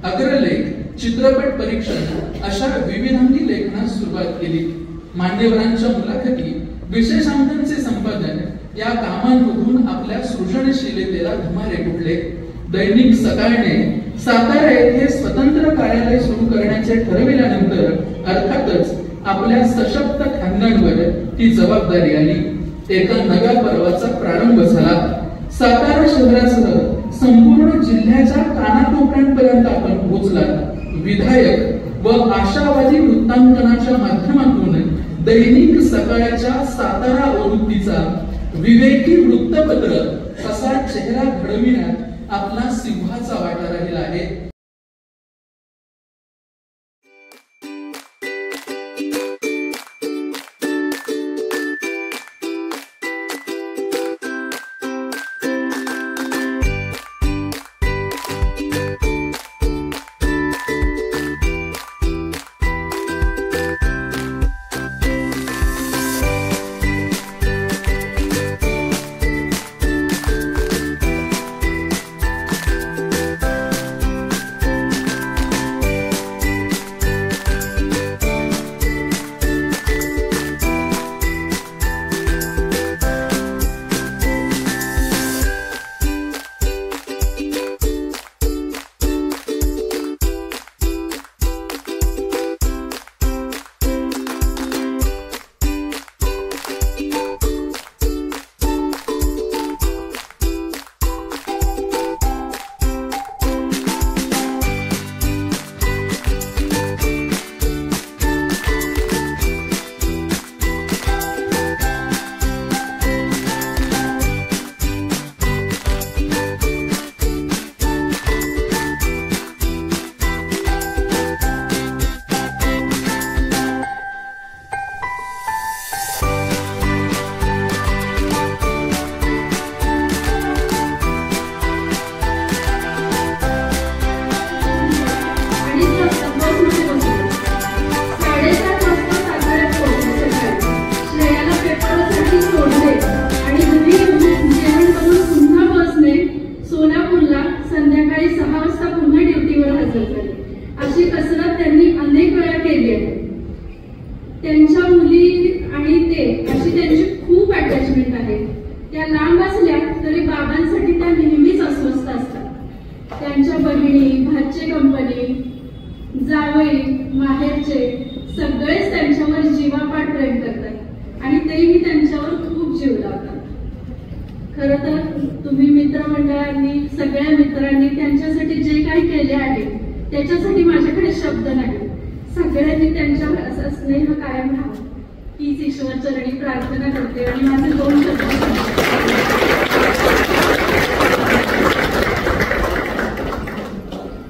अग्रलेख, चित्रपट परीक्षण अशा विविधांगी लेखनास सुरुवात केली. मान्यवरांच्या मुलाखती, विशेषांकांचे संपादन या कामांमधून आपल्या सृजनशीलतेला धुमारे फुटले. दैनिक सकाळने सातारा येथे स्वतंत्र कार्यालय सुरू करण्याचे ठरविल्यानंतर अर्थातच आपल्या सशक्त खांद्यांवर ती जबाबदारी आली. एका नव्या पर्वाचा प्रारंभ झाला. सातारा शहरासह संपूर्ण जिल्ह्याच्या कानाकोपऱ्यांपर्यंत आपण पोहोचला. विधायक व आशावादी वृत्तांकनाच्या माध्यमातून दैनिक सकाळच्या सातारा आवृत्तीचा विवेकी वृत्तपत्र असा चेहरा घडविण्यात आपला सिंहाचा वाटा राहिला आहे.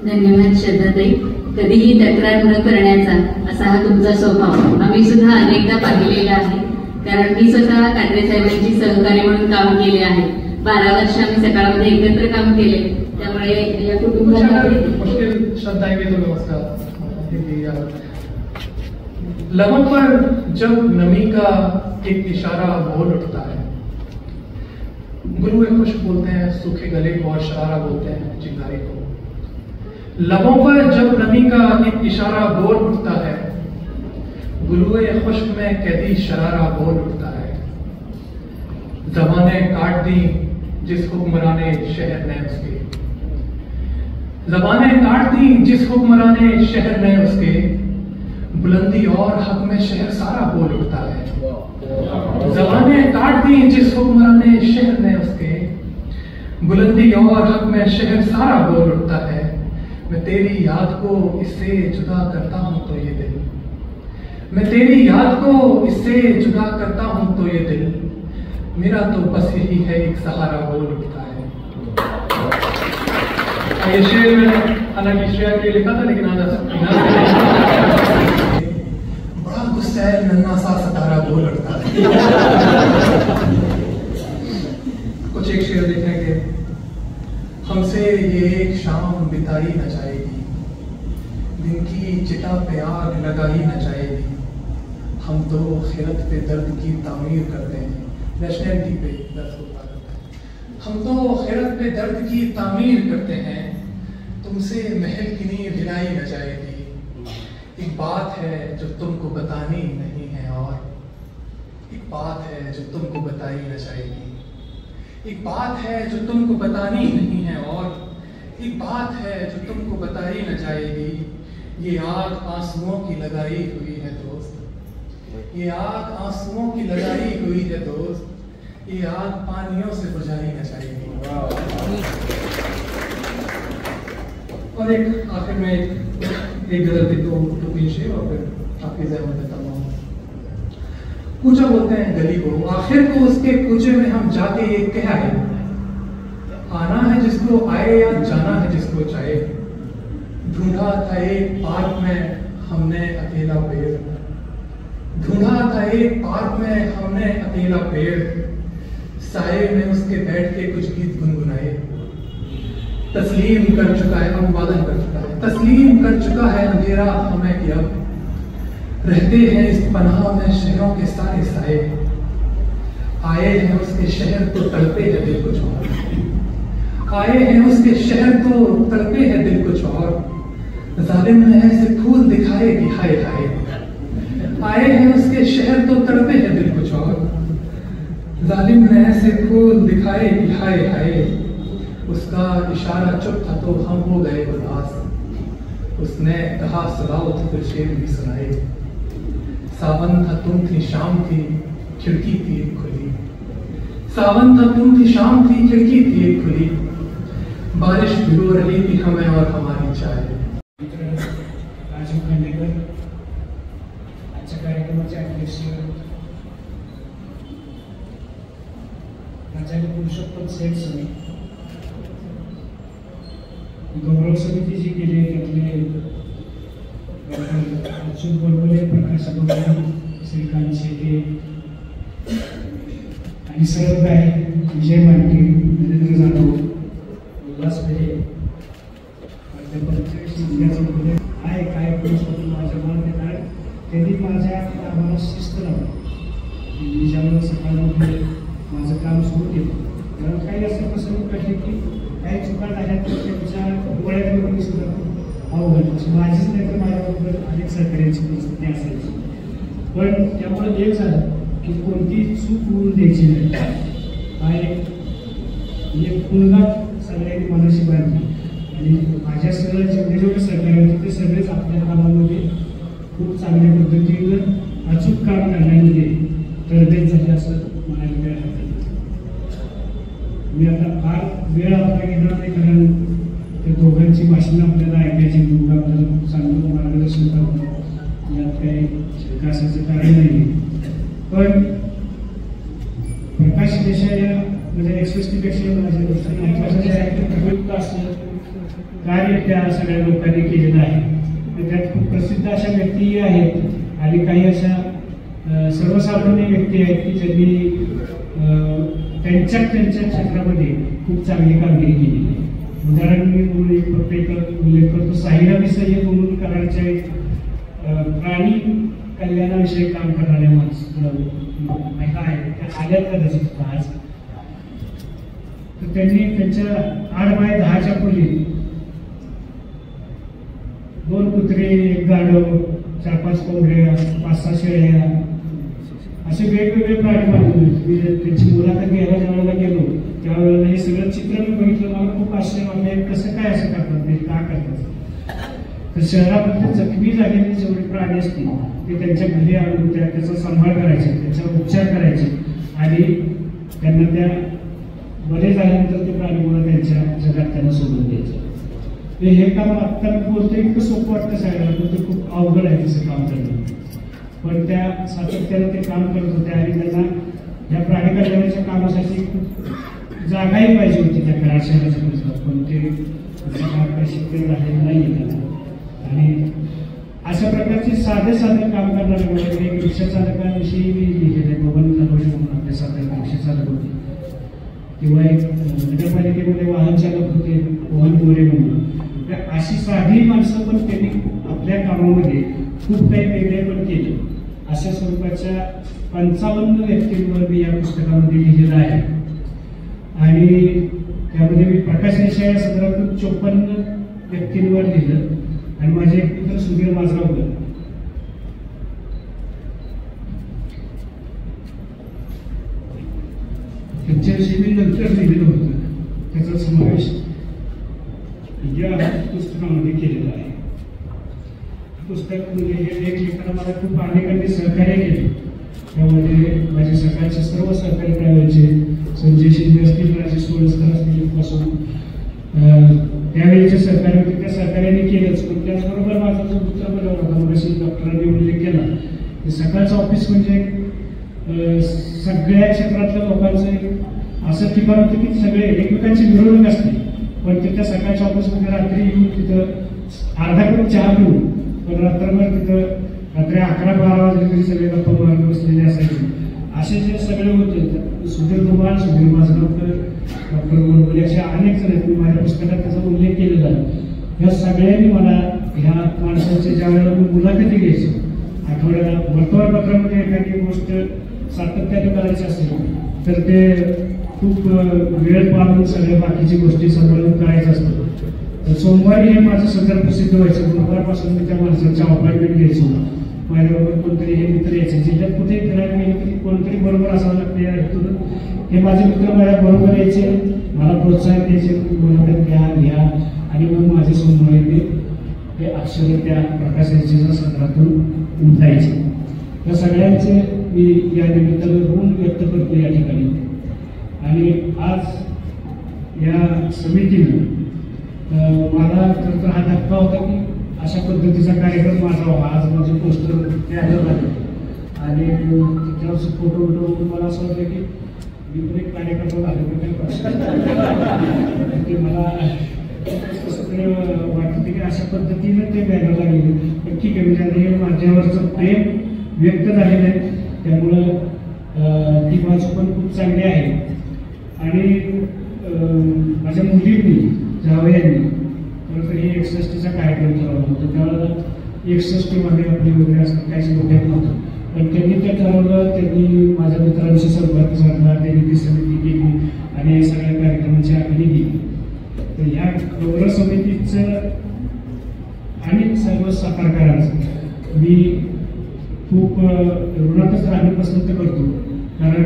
धन्यवाद श्रद्धाताई. कधीही तक्रार न करण्याचा असा हा तुमचा स्वभाव आम्ही सुद्धा अनेकदा पाहिलेला आहे. कारण मी स्वतः कात्रे साहेबांची सहकारी म्हणून काम केले आहे. 12 वर्ष आम्ही सकाळमध्ये एकत्र काम केले. त्यामुळे या कुटुंबामध्ये श्रद्धाई को नमस्कार. लबों पर जब नमी का एक इशारा बोल उठता है, गुरुए खुश बोलते हैं, सूखे गले को और शरारा बोलते हैं चिंगारी को. लबों पर जब नमी का एक इशारा बोल उठता है, गुरुए खुश्क में कैदी शरारा बोल उठता है. ज़बानें काट दी जिस हुक्मराने शहर ने उसके, ज़बानें काट दी जिस हुक्मराने शहर ने उसके, बुलंदी और हक में शहर सारा बोल उठता है. ज़बानें काट दी जिस हुक्मराने शहर ने उसके, बुलंदी और हक में शहर सारा बोल उठता है. मैं तेरी याद को इससे जुदा करता हूं तो ये दिल, मैं तेरी याद को इससे जुदा करता हूं तो ये दिल, मेरा तो बस यही है एक सहारा बोल उठता है. ये शेर मैंने हालांकि श्रेया के लिए लिखा था, लेकिन आज बड़ा गुस्सैल नन्हा सा सितारा बोल उठता है. कुछ एक शेर देखेंगे. हमसे ये एक शाम बिताई न जाएगी, दिन की चिता पे आग लगाई न जाएगी, हम तो खिरत पे दर्द की तामीर करते हैं, नेशनलिटी पे दर्द होता करता है। हम तो खिरत पे दर्द की तामीर करते हैं, तुमसे महल की नींव हिलाई न जाएगी। एक बात है जो तुमको बतानी नहीं है, और एक बात है जो तुमको बताई न जाएगी। एक बात है जो तुमको बतानी नहीं है, और एक बात है जो तुमको बताई न जाएगी। ये आग आंसुओं की लगाई हुई है दोस्त, ये आग आंसुओं की लगाई हुई है दोस्त, ये आग पानियों से बुझाई न जाएगी। और एक आखिर में एक गजल की दो पेश है और फिर आपकी जहमत देता हूँ। कूचा बोलते हैं गली को, आखिर को उसके कूचे में हम जाके ये कह आए, आना है जिसको आए या जाना है जिसको चाहे। ढूंढा था एक पार्क में हमने अकेला पेड़, ढूंढा था एक पार्क में हमने अकेला पेड़, साए में उसके बैठ के कुछ गीत गुनगुनाए। तस्लीम कर चुका है, अनुवादन कर चुका है, तस्लीम कर चुका है अंधेरा हमें कि अब रहते हैं इस पनाह में शहरों के सारे साए। आए हैं उसके शहर तो तड़पे है दिल कुछ और, आए हैं उसके शहर तो तड़पे है दिल कुछ और। जालिम ने ऐसे फूल दिखाए कि हाय हाय, आए हैं उसके शहर तो तड़पे है दिल कुछ और। जालिम ने ऐसे फूल दिखाए कि हाय हाय, उसका इशारा चुप था तो हम हो गए उदास। उसने कहा सुनाओ तो फिर शेर भी सुनाए। सावन था तुम थी शाम थी खिड़की थी एक खुली, सावन था तुम थी शाम थी खिड़की थी एक खुली। बारिश भिगो रही थी हमें और हमारी चाय। राजीव खांडेकर आजच्या कार्यक्रमाचे अध्यक्ष आचार्य पुरुषोत्तम सेठ सर, गौरव समिती जी केली आहे त्यातले अच्युत बोरबले, प्रकाश बोरबले, श्रीकांत शेटे आणि सर्व काही विजय मांडके, नरेंद्र जाधव, उल्हास पेरे, आहे काय पुरुषोत्तम माझ्या मनात कारण त्यांनी माझ्या आम्हाला शिस्त लावली। मी ज्यावेळेला सकाळमध्ये माझं काम सुरू केलं कारण काही असं प्रसंग कळले की काही चुका झाल्या तर त्यांच्या डोळ्यात मी सुद्धा अवघड माझीच नाही तर माझ्याबरोबर अनेक सहकार्याची परिस्थिती असायची। पण त्यामुळे एक झालं की कोणती चूक होऊन द्यायची नाही, हा एक मुलगा सगळ्यांनी मनाशी बांधली आणि माझ्या सगळं जेवढे सहकार्य होते ते सगळेच आपल्या कामामध्ये खूप चांगल्या पद्धतीनं अचूक काम करण्यामध्ये तरबेज झाले असं म्हणायला वेळ आहे। मी आता फार वेळ आपला घेणार नाही कारण त्या दोघांची भाषणं आपल्याला ऐकायची, दोघं आपल्याला खूप चांगलं मार्गदर्शन करतात, यात काही शंका असायचं कारण नाही। पण प्रकाश देसाई म्हणजे एक्सएसटीपेक्षा माझ्या दृष्टीने उपयुक्त असं कार्य त्या सगळ्या लोकांनी केलेलं आहे। त्यात खूप प्रसिद्ध अशा व्यक्तीही आहेत आणि काही अशा सर्वसामान्य व्यक्ती आहेत की ज्यांनी त्यांच्या क्षेत्रामध्ये खूप चांगली कामगिरी केली आहे। उदाहरण मी म्हणून एक फक्त एक उल्लेख करतो, साहिरा विषयी म्हणून कराडचे प्राणी कल्याणाविषयी काम करणाऱ्या महिला आहेत, त्या आल्या कदाचित आज, तर त्यांनी त्यांच्या 8x10च्या खोलीत 2 कुत्रे, 1 गाढव, 4-5 कोंबड्या, 5-6 शेळ्या असे वेगवेगळे प्राणी बांधून मी त्यांची मुलाखत घ्यायला जेव्हा गेलो त्यावेळेला हे सगळं चित्र मी बघितलं, मला खूप आश्चर्य वाटलं कसं काय असं करतात, ते का करतात। तर शहरामध्ये जखमी झालेले जेवढे प्राणी असतील ते त्यांच्या घरी आणून त्याचा सांभाळ करायचे, त्याचा उपचार करायचे आणि त्यांना त्या बरे झाल्यानंतर ते प्राणी मला त्यांच्या जगात त्यांना सोडून द्यायचे। हे काम आत्ता बोलतो इतकं सोपं वाटतं सगळ्यांना, पण ते खूप अवघड आहे तसं काम करणं। पण त्या सातत्यानं ते काम करत होते आणि त्यांना या प्राणी कल्याणाच्या कामासाठी जागाही पाहिजे होती त्या कराड शहराच्या परिसरात, पण ते शिक्षण झालेलं नाही त्यांना। आणि अशा प्रकारचे साधे काम करणारे एक रिक्षा चालकांविषयी मी लिहिलेले बबन नकोश म्हणून आपल्या सातारा रिक्षा चालक होते, किंवा एक नगरपालिकेमध्ये वाहन चालक होते मोहन मोरे म्हणून। अशी साधी माणसं पण त्यांनी आपल्या कामामध्ये खूप काही वेगळे पण केले अशा स्वरूपाच्या 55 व्यक्तींवर मी या पुस्तकामध्ये लिहिलेलं आहे. आणि त्यामध्ये मी प्रकाश देसाई या सदरातून 54 व्यक्तींवर लिहिलं. आणि माझे एक मित्र सुधीर माजगावकर, त्यांच्याविषयी मी नंतर लिहिलेलं होतं. त्याचा समावेश या पुस्तकामध्ये केलेला आहे. पुस्तक म्हणजे हे लेख लिहिताना मला खूप अनेकांनी सहकार्य केले. त्यामध्ये माझे सकाळचे सर्व सहकारी त्यावेळेचे संजय शिंदे असतील, राजेश सोळसकर असतील पासून त्यावेळेचे सहकार्य होते, त्या सहकार्याने केलंच. पण त्याचबरोबर माझा जो मित्र बनवला होता, मगाशी डॉक्टरांनी उल्लेख केला की सकाळचं ऑफिस म्हणजे सगळ्या क्षेत्रातल्या लोकांचं असं ठिकाण होतं की सगळे एकमेकांची मिरवणूक असते. पण तिथं सकाळच्या ऑफिसमध्ये रात्री येऊन तिथं अर्धा कप चहा पिऊन पण रात्रभर तिथं रात्री 11-12 वाजले तरी सगळे गप्पा मारत बसलेले असायचे. असे जे सगळे होते, सुधीर धुमाळ, सुधीर माजगावकर, डॉक्टर गोडबोले असे अनेक जण आहेत. मी माझ्या पुस्तकात त्याचा उल्लेख केलेला आहे. या सगळ्यांनी मला ह्या माणसांच्या ज्या वेळेला मी मुलाखती घ्यायचो, आठवड्याला वर्तमानपत्रामध्ये एखादी गोष्ट सातत्याने करायची असेल तर ते खूप वेळ पाळून सगळ्या बाकीची गोष्टी सांभाळून करायचं असतं. तर सोमवारी हे माझं सदर प्रसिद्ध व्हायचं. गुरुवारपासून मी त्या माणसांच्या अपॉइंटमेंट घ्यायचो. माझ्याबरोबर कोणतरी हे मित्र यायचे. जिल्ह्यात कुठेही फिरायला गेले तरी कोणतरी बरोबर असावं लागतं या हेतून हे माझे मित्र माझ्या बरोबर यायचे, मला प्रोत्साहन द्यायचे, मुलाखत घ्या. आणि मग माझे सोमवारी ते अक्षर त्या प्रकाशाच्या सदरातून उमटायचे. त्या सगळ्यांचे मी या निमित्तानं ऋण व्यक्त करतो या ठिकाणी. आणि आज या समितीनं मला तर हा धक्का होता की अशा पद्धतीचा कार्यक्रम माझा व्हा. आज माझे पोस्टर तयार झाले आणि त्याच्यावर फोटो बघून मला असं वाटतं की मी पण एक कार्यक्रम झाले ते मला कसं तरी वाटतं की अशा पद्धतीनं ते बॅनरला गेले. पण ठीक आहे, म्हणजे हे माझ्यावरचं प्रेम व्यक्त झालेलं आहे, त्यामुळं ती बाजू पण खूप चांगली आहे. आणि माझ्या मुलींनी जावयांनी खरं तर हे 61चा कार्यक्रम ठरवला होता. त्यावेळेला 61 मध्ये आपली वगैरे असं काहीच मोठ्यात नव्हतं. पण त्यांनी ते ठरवलं, त्यांनी माझ्या मित्रांशी संपर्क साधला, त्यांनी ती समिती केली आणि या सगळ्या कार्यक्रमाची आखणी केली. तर या गौरव समितीचं आणि सर्व सातारकरांचं मी खूप ऋणातच राहणं पसंत करतो. कारण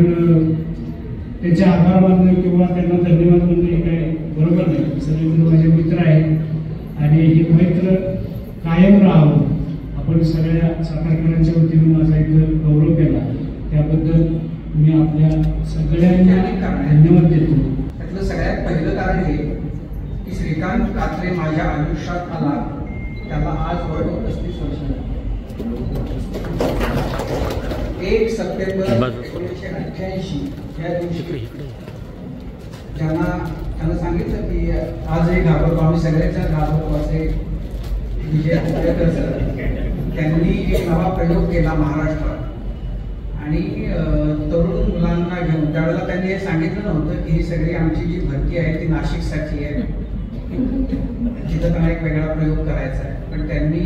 त्यांचे आभार मानणं किंवा त्यांना धन्यवाद म्हणणं हे काय बरोबर नाही. सगळेजण माझे मित्र आहेत आणि हे मैत्र कायम राहावं. आपण सगळ्या सातारकरांच्या वतीने माझा इथं गौरव केला, त्याबद्दल मी आपल्या सगळ्यांना धन्यवाद देतो. त्यातलं सगळ्यात पहिलं कारण हे की श्रीकांत कात्रे माझ्या आयुष्यात आला त्याला आज वय 35 वर्ष. 1 सप्टेंबर 1988 या दिवशी त्यांना सांगितलं की आज हे घाबरतो, आम्ही सगळ्याच्या घाबरतो असे विजय कुलकर्णी सर त्यांनी एक नवा प्रयोग केला महाराष्ट्रात आणि तरुण मुलांना घेऊन. त्यावेळेला त्यांनी हे सांगितलं नव्हतं की ही सगळी आमची जी भरती आहे ती नाशिकसाठी आहे, तिथं त्यांना एक वेगळा प्रयोग करायचा आहे. पण त्यांनी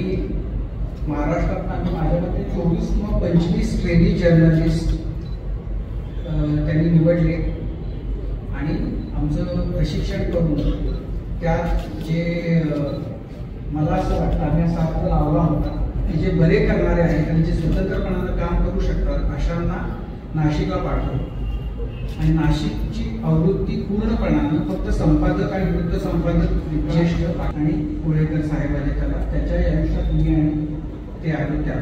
महाराष्ट्रात माझ्या मते 24 किंवा 25 ट्रेनी जर्नलिस्ट त्यांनी निवडले आणि आमचं प्रशिक्षण करून त्यात जे मला असं वाटतं आम्ही असा अर्थ लावला होता की जे बरे करणारे आहेत आणि जे स्वतंत्रपणानं काम करू शकतात अशांना नाशिकला पाठवलं. आणि नाशिकची आवृत्ती पूर्णपणानं फक्त संपादक आणि वृत्त संपादक ज्येष्ठ आणि पुळेकर साहेब आले त्याच्या आयुष्यात मी आणि ते आले. त्या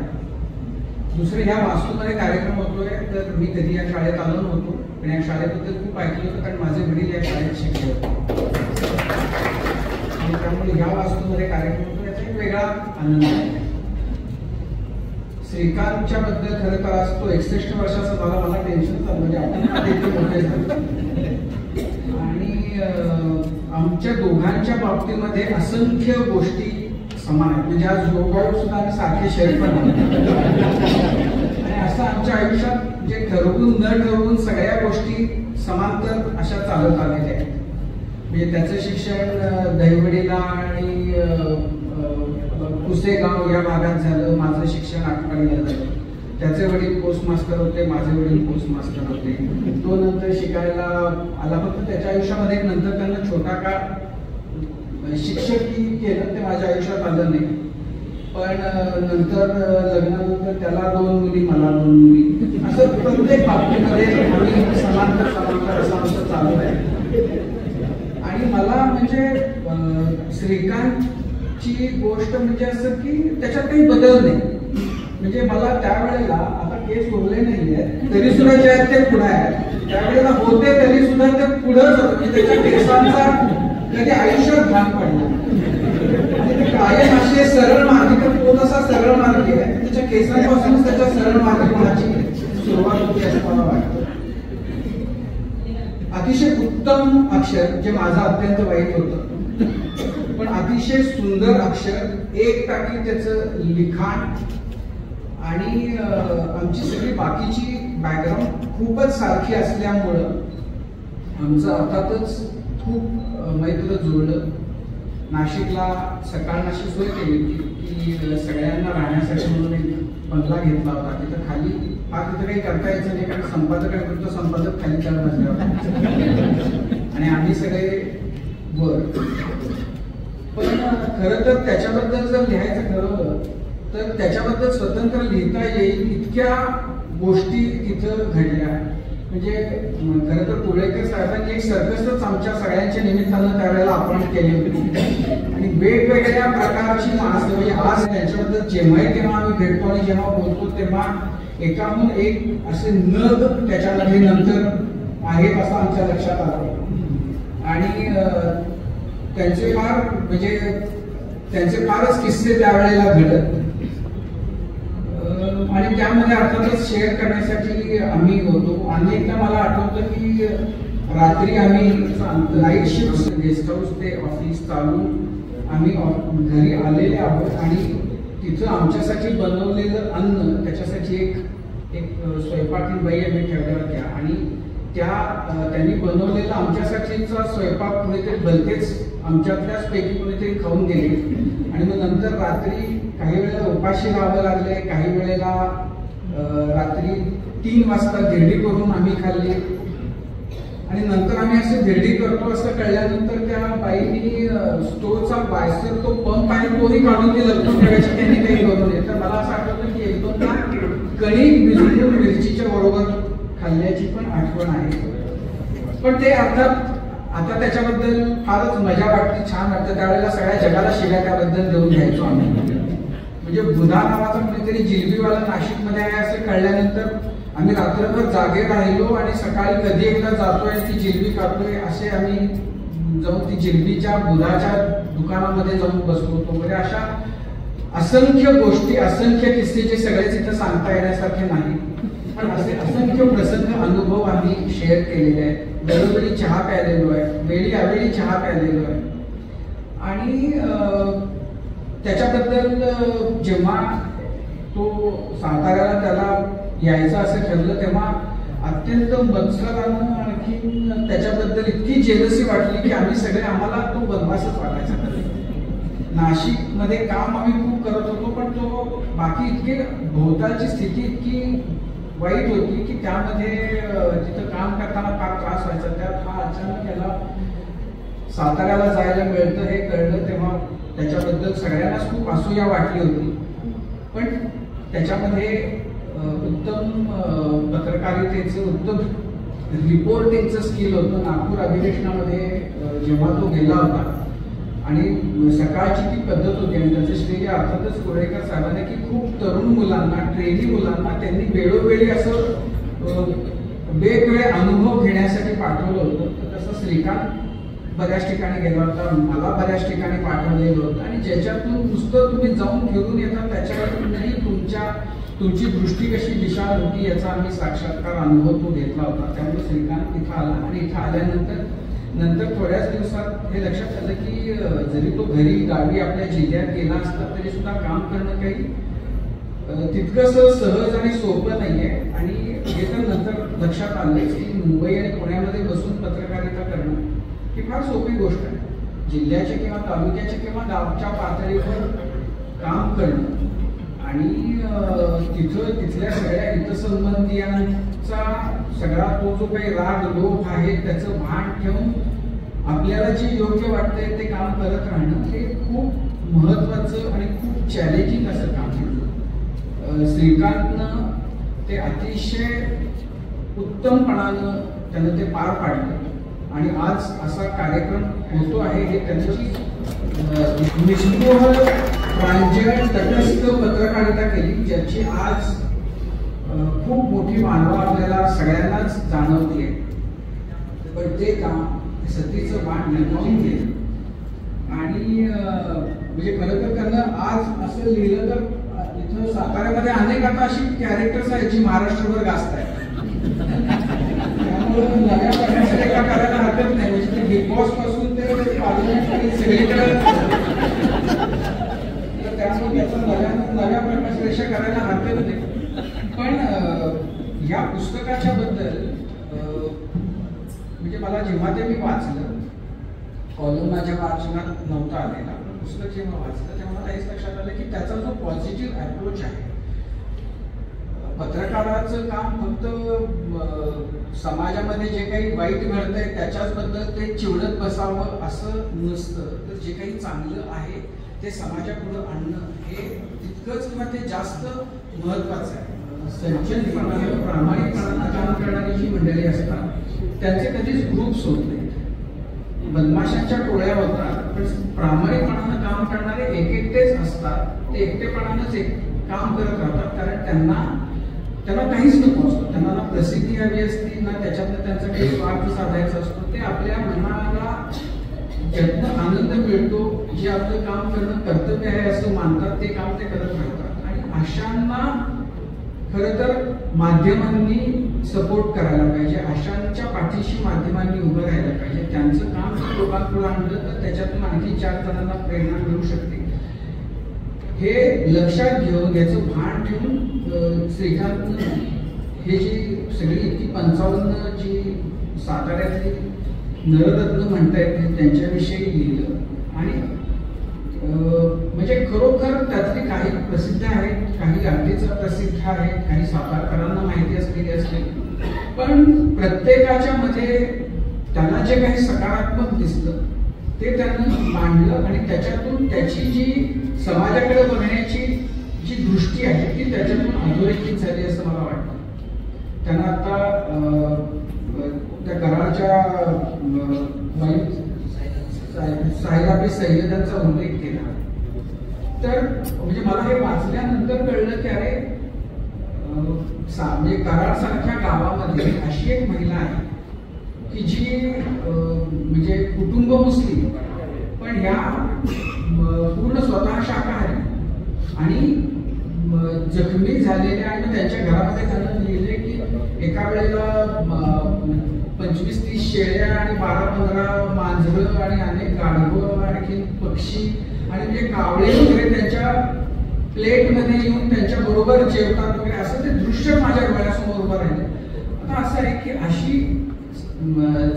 दुसरं ह्या वास्तूमध्ये कार्यक्रम होतोय तर मी कधी या शाळेत आलो नव्हतो, पण या शाळेबद्दल खूप ऐकलं होतं कारण माझे वडील या शाळेत शिकले होते आणि त्यामुळे ह्या वास्तूमध्ये कार्यक्रम होतो याचा एक वेगळा आनंद आहे. श्रीकांतच्या बद्दल खरं तर आज तो 61 वर्षाचा झाला, मला टेन्शन चाललं म्हणजे आपण मोठे झाले. आणि आमच्या दोघांच्या बाबतीमध्ये असंख्य गोष्टी समान आहेत. म्हणजे आज योगायोग सुद्धा आम्ही सारखे शेअर पण आणि असं आमच्या आयुष्यात म्हणजे ठरवून न ठरवून सगळ्या गोष्टी समांतर अशा चालत आलेल्या आहेत. म्हणजे त्याचं शिक्षण दहिवडीला आणि कुसेगाव या भागात झालं, माझं शिक्षण आटपाडीला झालं. त्याचे वडील पोस्ट मास्टर होते, माझे वडील पोस्ट मास्टर होते. तो नंतर शिकायला आला, फक्त त्याच्या आयुष्यामध्ये नंतर त्यांना छोटा काळ शिक्षकी केलं, ते माझ्या आयुष्यात आलं नाही. पण नंतर लग्नानंतर त्याला 2 मुली, मला 2 मुली, असं प्रत्येक बाबतीमध्ये आम्ही समांतर असं आमचं चालू आहे. आणि मला म्हणजे श्रीकांतची गोष्ट म्हणजे असं की त्याच्यात काही बदल नाही. म्हणजे मला त्यावेळेला, आता केस उरले नाहीये तरी सुद्धा जे आहेत ते पुढे आहेत, त्यावेळेला होते तरी सुद्धा ते पुढेच होते. त्याच्या केसांचा कधी आयुष्यात भाग पडला आणि ते कायम असे सरळ मार्गी, तर तो तसा सरळ मार्गी आहे, त्याच्या केसांपासूनच त्याच्या सरळ मार्गी होण्याची सुरुवात होती असं मला वाटतं. अतिशय उत्तम अक्षर, जे माझं अत्यंत वाईट होतं, पण अतिशय सुंदर अक्षर, एक टाकी त्याचं लिखाण आणि आमची सगळी बाकीची बॅकग्राऊंड खूपच सारखी असल्यामुळं आमचं अर्थातच खूप मैत्र जुळलं. नाशिकला सकाळ नाशिक सोय केली होती की सगळ्यांना राहण्यासाठी म्हणून एक बंगला घेतला होता. तिथं खाली तिथं काही करता यायचं नाही, कारण संपादक खाली 4 मजल्यावर आणि आम्ही सगळे वर. पण खरं तर त्याच्याबद्दल जर लिहायचं ठरवलं तर त्याच्याबद्दल स्वतंत्र लिहिता येईल इतक्या गोष्टी तिथं घडल्या. म्हणजे खरं तर पुळेकर साहेबांनी एक सर्कसच आमच्या सगळ्यांच्या निमित्तानं त्यावेळेला आपण केली होती आणि वेगवेगळ्या प्रकारची माणसं, म्हणजे आज त्यांच्याबद्दल जेव्हाही तेव्हा आम्ही भेटतो आणि जेव्हा बोलतो तेव्हा एकाहून एक असे नग त्याच्यामध्ये नंतर आहेत असं आमच्या लक्षात आलं. आणि त्यांचे फारच किस्से त्यावेळेला घडत आणि त्यामध्ये अर्थातच शेअर करण्यासाठी आम्ही होतो. अनेकदा मला आठवतं की रात्री आम्ही नाईट शिफ्ट, गेस्ट हाऊस ते ऑफिस चालून आम्ही घरी आलेले आहोत आणि तिथं आमच्यासाठी बनवलेलं अन्न, त्याच्यासाठी एक स्वयंपाकी बाई आम्ही ठेवल्या होत्या आणि त्यांनी बनवलेला आमच्यासाठीचा स्वयंपाक कुणीतरी भलतेच आमच्यातल्याच पैकी कुणीतरी खाऊन गेले. आणि मग नंतर रात्री काही वेळेला उपाशी राहावं लागले, काही वेळेला रात्री 3 वाजता धिरडी करून आम्ही खाल्ली. आणि नंतर आम्ही असे धिरडी करतो असं कळल्यानंतर त्या बाईनी स्टोरचा बायसर तो पंप आहे तोही काढून ते लपवून ठेवायचे, त्यांनी काही करू नये. तर मला असं आठवतं की 1-2दा कणिक भिजवून मिरचीच्या बरोबर खाल्ल्याची पण आठवण आहे. पण ते अर्थात आता त्याच्याबद्दल फारच मजा वाटते, छान वाटतं. त्यावेळेला सगळ्या जगाला शिव्या त्याबद्दल देऊन घ्यायचो आम्ही. म्हणजे बुधा नावाचा कुणीतरी जिलबीवाला नाशिकमध्ये आहे असं कळल्यानंतर आम्ही रात्रभर जागे राहिलो आणि सकाळी कधी एकदा जातोय ती जिलबी खातोय असे आम्ही जाऊन ती जिलबीच्या बुधाच्या दुकानामध्ये जाऊन बसलो होतो. म्हणजे अशा असंख्य गोष्टी, असंख्य किस्से जे सगळेच इथं सांगता येण्यासारखे नाही, पण असे असंख्य प्रसंग, अनुभव आम्ही शेअर केलेले आहेत. वेळोवेळी चहा प्यायलेलो आहे, वेळी अवेळी चहा प्यायलेलो आहे. आणि त्याच्याबद्दल जेव्हा तो साताऱ्याला त्याला यायचं असं ठरलं तेव्हा अत्यंत मत्सरानं आणखी त्याच्याबद्दल इतकी जेलसी वाटली की आम्ही सगळे, आम्हाला तो बनवासच वाटायचा. नाशिकमध्ये काम आम्ही खूप करत होतो पण तो बाकी इतके भोवतालची स्थिती इतकी वाईट होती की त्यामध्ये तिथं काम करताना फार त्रास व्हायचा. त्यात हा अचानक याला साताऱ्याला जायला मिळतं हे कळलं तेव्हा त्याच्याबद्दल सगळ्यांनाच खूप असूया वाटली होती. पण त्याच्यामध्ये उत्तम पत्रकारितेचं, उत्तम रिपोर्टिंगचं स्किल होतं. नागपूर अधिवेशनामध्ये जेव्हा तो गेला होता आणि सकाळची ती पद्धत होती आणि त्याचं श्रेय अर्थातच कोळेकर साहेबांनी की खूप तरुण मुलांना, ट्रेनी मुलांना त्यांनी वेळोवेळी असं वेगवेगळे अनुभव घेण्यासाठी पाठवलं होतं. तसं श्रीकांत बऱ्याच ठिकाणी गेला होता, मला बऱ्याच ठिकाणी पाठवलेलं होतं आणि ज्याच्यातून नुसतं तुम्ही जाऊन फिरून येता त्याच्यावर तुमची दृष्टी कशी विशाल होती याचा आम्ही साक्षात्कार अनुभव तो घेतला होता. त्यामुळे श्रीकांत इथं आला आणि इथं आल्यानंतर थोड्याच दिवसात हे लक्षात आलं की जरी तो घरी गावी आपल्या जिल्ह्यात गेला असता तरी सुद्धा काम करणं काही तितकंसं सहज आणि सोपं नाहीये. आणि हे तर नंतर लक्षात आलं की मुंबई आणि पुण्यामध्ये बसून पत्रकारिता करणं ही फार सोपी गोष्ट आहे. जिल्ह्याच्या किंवा तालुक्याच्या किंवा गावच्या पातळीवर काम करणं आणि तिथल्या सगळ्या हितसंबंधियांचा सगळा तो जो काही राग लोभ आहे त्याचं भान ठेवून आपल्याला जे योग्य वाटतंय ते काम करत राहणं हे खूप महत्वाचं आणि खूप चॅलेंजिंग असं काम आहे. श्रीकांतनं ते अतिशय उत्तमपणानं त्यानं ते पार पाडलं आणि आज असा कार्यक्रम होतो आहे हे त्यांची निष्ठोर प्रांजळ तटस्थ पत्रकारिता केली, ज्याची आज खूप मोठी मानवा आपल्याला सगळ्यांनाच जाणवते. पण ते काम सतीचं बाण निभावून गेलं आणि म्हणजे खरं तर त्यांना आज असं लिहिलं तर इथं साताऱ्यामध्ये अनेक आता अशी कॅरेक्टर्स आहेत जी महाराष्ट्रभर गाजत आहेत. त्यामुळे नव्या प्रकारच्या एका करायला हरकत नाही, म्हणजे ते बिग बॉस पासून ते सगळीकडे त्यामुळे त्याचा नव्या प्रकाश रेषा करायला हरकत नाही. पण या पुस्तकाच्या बद्दल म्हणजे मला जेव्हा ते मी वाचलं, कॉलम माझ्या वाचनात नव्हता आलेला, पण पुस्तक जेव्हा वाचलं तेव्हा मला हेच लक्षात आलं की त्याचा जो पॉझिटिव्ह अप्रोच आहे, पत्रकाराचं काम फक्त समाजामध्ये जे काही वाईट घडतंय त्याच्याच बद्दल ते चिवडत बसावं असं नसतं, तर जे काही चांगलं आहे ते समाजापुढे आणणं हे तितकंच किंवा ते जास्त महत्वाचं आहे. संचलपणानं प्रामाणिकपणानं काम करणारी जी मंडळी असतात त्यांचे कधीच ग्रुप्स होत नाहीत, बदमाशांच्या टोळ्या होतात, पण प्रामाणिकपणानं काम करणारे एकटेच असतात. ते एकटेपणानंच काम करत राहतात, कारण त्यांना काहीच नको असतं. त्यांना ना प्रसिद्धी हवी असती, ना त्याच्यातनं त्यांचा काही स्वार्थ साधायचा असतो. ते आपल्या मनाला ज्यातनं आनंद मिळतो, जे आपलं काम करणं कर्तव्य आहे असं मानतात, ते काम ते करत राहतात. आणि अशांना खरं तर माध्यमांनी सपोर्ट करायला पाहिजे, अशांच्या पाठीशी माध्यमांनी उभं राहायला पाहिजे. त्यांचं काम जर लोकांपुढे आणलं तर त्याच्यातून आणखी 4 जणांना प्रेरणा मिळू शकते. हे लक्षात घेऊन याचं भान ठेवून श्रीकांत हे जी सगळी ती 55 जी साताऱ्यातली नररत्न म्हणता येते त्यांच्याविषयी लिहिलं आणि म्हणजे खरोखर त्यातली काही प्रसिद्ध आहेत, काही अगदीच प्रसिद्ध आहेत, काही सातारकरांना माहिती असलेली असते, पण प्रत्येकाच्या मध्ये त्यांना जे काही सकारात्मक दिसतं ते त्यांनी मांडलं आणि त्याच्यातून त्याची जी समाजाकडे बघण्याची जी दृष्टी आहे ती त्याच्यातून अधोरेखित झाली असं मला वाटतं. त्यांना आता त्या कराडच्या साहिराबी सय्यदांचा उल्लेख केला, तर म्हणजे मला हे वाचल्यानंतर कळलं की अरे म्हणजे कराड सारख्या गावामध्ये अशी एक महिला आहे की जी म्हणजे कुटुंब मुस्लिम पण ह्या पूर्ण स्वतः शाकाहारी आणि जखमी झालेल्या आणि त्यांच्या घरामध्ये त्यांना लिहिले की एका वेळेला 25-30 शेळ्या आणि 12-15 मांजरं आणि अनेक गाढवं आणखी पक्षी आणि म्हणजे कावळे वगैरे त्यांच्या प्लेटमध्ये येऊन त्यांच्या बरोबर जेवतात वगैरे असं ते दृश्य माझ्या डोळ्यासमोर उभं राहिलं. आता असं आहे की अशी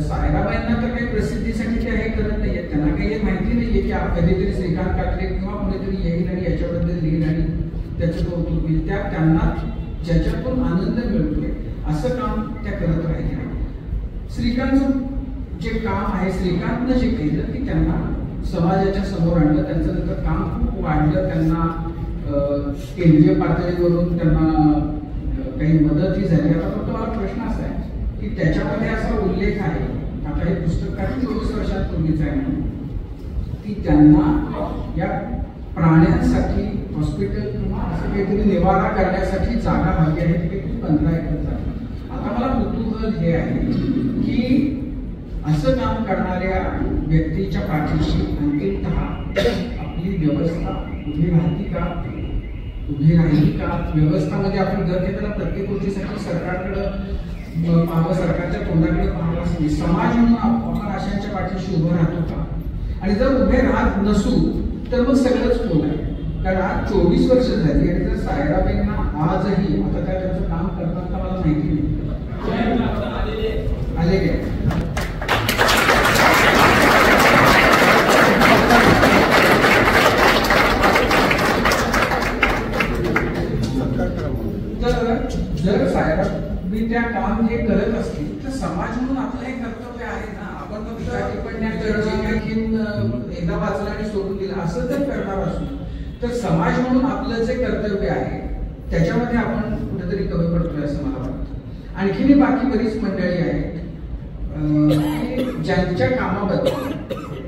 सायराबाईंना तर काही प्रसिद्धीसाठी ते हे करत नाहीये, त्यांना काही हे माहिती नाहीये की कधीतरी श्रीकांत काकडे किंवा कोणीतरी येईल आणि याच्याबद्दल लिहिल आणि त्याचं कौतुक होईल. त्यांना ज्याच्यातून आनंद मिळतोय असं काम त्या करत राहिल्या. श्रीकांतचं जे काम आहे, श्रीकांतनं जे केलं की त्यांना समाजाच्या समोर आणलं, त्यांचं नंतर काम खूप वाढलं, त्यांना केंद्रीय पातळीवरून त्यांना काही मदतही झाली. आता फक्त मला प्रश्न असा आहे की त्याच्यामध्ये असा उल्लेख आहे, आता हे पुस्तक काही 24 वर्षांपूर्वीच आहे म्हणून, की त्यांना या प्राण्यांसाठी हॉस्पिटल किंवा असं काहीतरी निवारा करण्यासाठी जागा हवी आहे, ती 15 एकर जागा. आता मला कुतूहल हे आहे की असं काम करणाऱ्या व्यक्तीच्या पाठीशी अंतिमतः आपली व्यवस्था उभी राहती का, उभी राहिली का? व्यवस्थामध्ये आपण दर घेताना प्रत्येक गोष्टीसाठी सरकारकडं पाहावं, सरकारच्या तोंडाकडे पाहावं असं, समाज म्हणून आपण अशांच्या पाठीशी उभं राहतो का? आणि जर उभे राहत नसू तर मग सगळंच कोण आहे. कारण आज 24 वर्ष झाली आणि जर सायराबाईंना आजही आता काय त्यांचं काम करतात का मला माहिती नाही आले काय. त्या काम जे करत असतील तर समाज म्हणून आपलं हे कर्तव्य आहे ना. आपण फक्त टिप्पण्या करणं, एकदा वाचलं आणि सोडून दिलं असं जर करणार असू तर समाज म्हणून आपलं जे कर्तव्य आहे त्याच्यामध्ये आपण कुठेतरी कमी पडतोय असं मला वाटतं. आणखीन बाकी बरीच मंडळी आहेत ज्यांच्या कामाबद्दल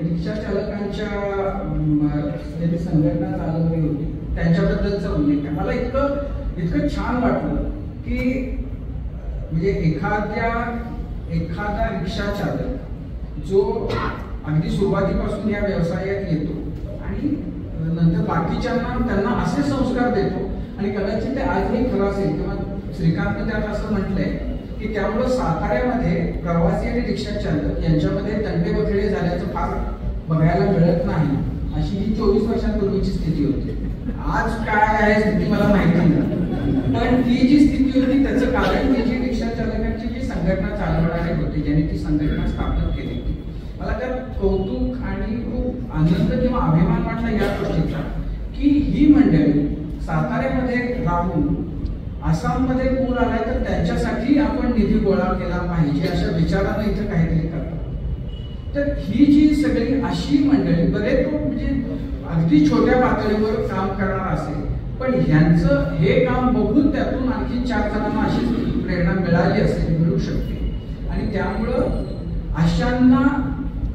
रिक्षा चालकांच्या ज्यांनी संघटना चालवली होती त्यांच्याबद्दलचा उल्लेख आहे. मला इतकं छान वाटलं की म्हणजे एखादा रिक्षा चालक जो अगदी सुरुवातीपासून या व्यवसायात येतो आणि नंतर बाकीच्यांना त्यांना असे संस्कार देतो आणि कदाचित ते आजही खरं असेल किंवा श्रीकांत त्यात असं म्हटलंय की त्यामुळे साताऱ्यामध्ये प्रवासी आणि रिक्षा चालक यांच्यामध्ये तंटेबखडे झाल्याचं फार बघायला मिळत नाही. अशी ही 24 वर्षांपूर्वीची स्थिती होती. आज काय आहे स्थिती मला माहिती नाही, पण ती जी स्थिती होती त्याचं कारण ती जी रिक्षा चालकांची जी संघटना चालवणारे होते ज्यांनी ती संघटना स्थापन केली होती. मला त्यात कौतुक आणि खूप आनंद किंवा अभिमान वाटला या गोष्टीचा की ही मंडळी साताऱ्यामध्ये राहून आसाममध्ये पूर आलाय तर त्यांच्यासाठी आपण निधी गोळा केला पाहिजे अशा विचारानं इथं काहीतरी करतात. तर ही जी सगळी अशी मंडळी बरेच म्हणजे अगदी छोट्या पातळीवर काम करणार असेल पण ह्यांचं हे काम बघून त्यातून आणखी 4 जणांना अशीच प्रेरणा मिळाली असेल, मिळू शकते. आणि त्यामुळं अशांना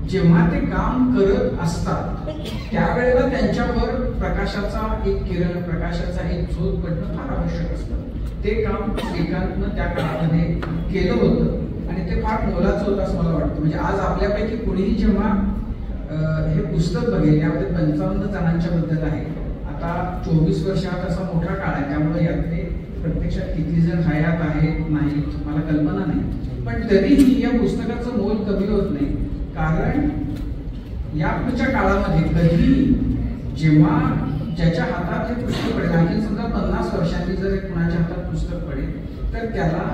जेव्हा ते काम करत असतात त्यावेळेला त्यांच्यावर प्रकाशाचा एक किरण, प्रकाशाचा एक झोत पडणं फार आवश्यक असतं. ते काम श्रीकांतनं त्या काळामध्ये केलं होतं आणि ते फार मोलाचं होतं असं मला वाटतं. म्हणजे आज आपल्यापैकी कुणीही जेव्हा हे पुस्तक बघेल यामध्ये 55 जणांच्या बद्दल आहे. आता 24 वर्ष हा तसा मोठा काळ आहे त्यामुळे यातले प्रत्यक्षात किती जण हयात आहेत नाही मला कल्पना नाही, पण तरीही या पुस्तकाचं मोल कमी होत नाही. कारण या पुढच्या काळामध्ये कधी जेव्हा ज्याच्या हातात हे पुस्तक पडेल आणखी समजा 50 वर्षांनी जर कुणाच्या हातात पुस्तक पडेल तर त्याला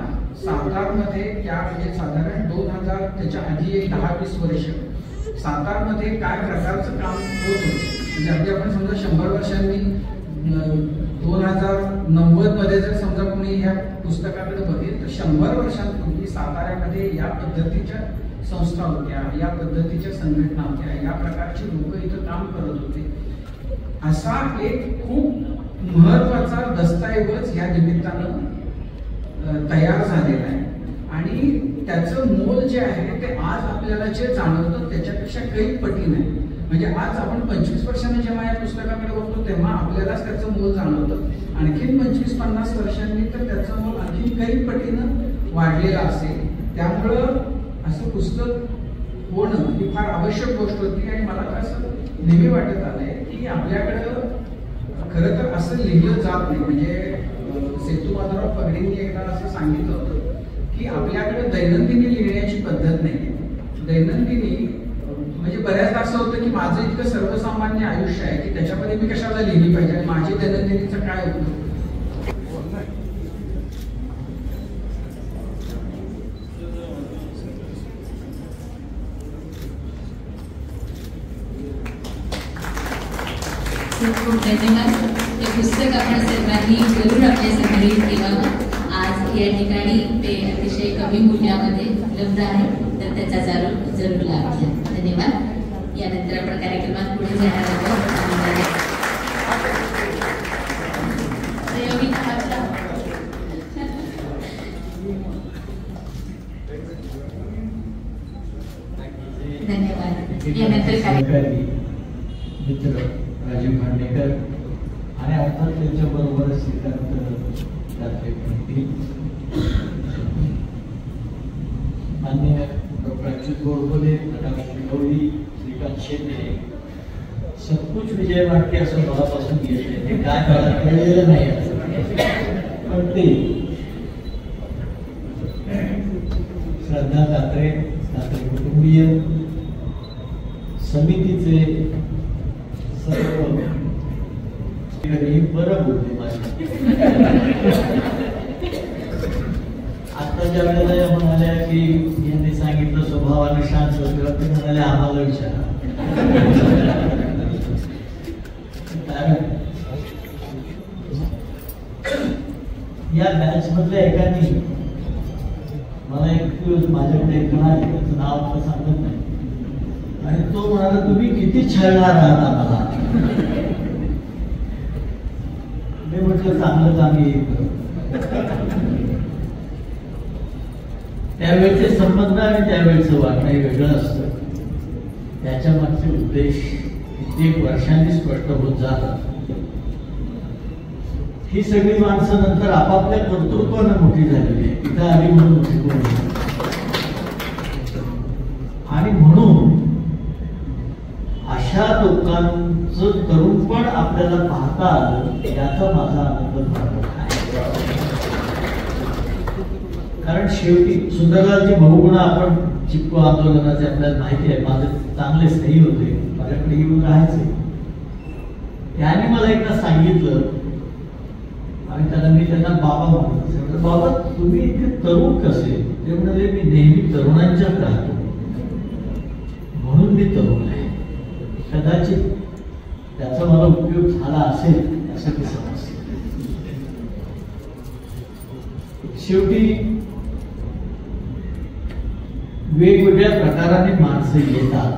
सातारमध्ये त्या म्हणजे साधारण 2000 त्याच्या आधी एक 10-20 वर्ष सातारमध्ये काय प्रकारचं काम होत होतं. म्हणजे अगदी आपण समजा 100 वर्षांनी 2090 मध्ये जर समजा कोणी ह्या पुस्तकाकडे बघेल तर 100 वर्षांपूर्वी साताऱ्यामध्ये या पद्धतीच्या संस्था होत्या, या पद्धतीच्या संघटना होत्या, या प्रकारची लोक इथं काम करत होते. असा एक खूप महत्वाचा दस्तऐवज या निमित्तानं तयार झालेला आहे आणि त्याचं मोल जे आहे ते आज आपल्याला जे जाणवतं त्याच्यापेक्षा काही पटीने आहे. म्हणजे आज आपण 25 वर्षांनी जेव्हा या पुस्तकाकडे बघतो तेव्हा आपल्यालाच त्याचं मोल जाणवतं. आणखीन 25-50 वर्षांनी तर त्याचं मोल आणखीन काही पटीनं वाढलेला असेल. त्यामुळं असं पुस्तक होणं ही फार आवश्यक गोष्ट होती आणि मला असं नेहमी वाटत आलंय की आपल्याकडं खरं तर असं लिहिलं जात नाही. म्हणजे सेतू माधवराव पगडींनी एकदा असं सांगितलं होतं की आपल्याकडे दैनंदिनी लिहिण्याची पद्धत नाही. दैनंदिनी म्हणजे बऱ्याचदा असं होतं की माझं इतकं सर्वसामान्य आयुष्य आहे की त्याच्यामध्ये मी कशाला लिहिली पाहिजे आणि माझी दैनंदिनीचं काय होतं. खूप धन्यवाद. हे पुस्तक आपण सर्वांनी जरूर आपल्या संग्रहित केलं. आज या ठिकाणी ते अतिशय कमी मूल्यामध्ये उपलब्ध आहे तर त्याचा जरूर लाभ घ्या. धन्यवाद. यानंतर आपण कार्यक्रमात पुढे जाणार आहोत. धन्यवाद. यानंतर कार्यक्रम मित्र राजीव खांडेकर आणि अर्थात त्यांच्याबरोबरच श्रीकांत मान्य डॉक्टर अच्युत गोडबोले, प्रकाश शिकवली, श्रीकांत शेटे, सत्कुच विजय वाटते असं मनापासून घेतले. ते काय कळलेलं नाही पण ते श्रद्धा कात्रे, कात्रे कुटुंबीय समितीचे सर्व बरं बोलते माझी. आत्ताच्या वेळेला म्हणाल्या की यांनी सांगितलं स्वभावाने शांत होते ते म्हणाले आम्हाला विचारा. या बॅच मधल्या एकाने एक दिवस माझ्याकडे एक जण आले, त्याचं नाव आता सांगत नाही, आणि तो म्हणाला तुम्ही किती छळणार आहात आम्हाला. मी म्हटलं चांगलं आम्ही त्यावेळेचे संबंध आणि त्यावेळेचं वागणं हे वेगळं असतं. त्याच्या मागचे उद्देश कित्येक वर्षांनी स्पष्ट होत जातात. ही सगळी माणसं नंतर आपापल्या कर्तृत्वानं मोठी झालेली आहे, तिथं आली म्हणून मोठी कोणी. आणि म्हणून अशा लोकांचं तरुणपण आपल्याला पाहता आलं याचा माझा आनंद फार आहे. कारण शेवटी सुंदरलालजी बहुगुणा आपण चिपको आंदोलनाचे आपल्याला माहिती आहे, माझे चांगले स्नेही होते, माझ्याकडे येऊन राहायचे. त्याने मला एकदा सांगितलं आणि मी त्यांना बाबा म्हणतो, बाबा तुम्ही इतके तरुण कसे? ते म्हणाले मी नेहमी तरुणांच्यात राहतो म्हणून मी तरुण आहे. कदाचित त्याचा मला उपयोग झाला असेल असं मी समजते. शेवटी वेगवेगळ्या प्रकाराने माणसं येतात,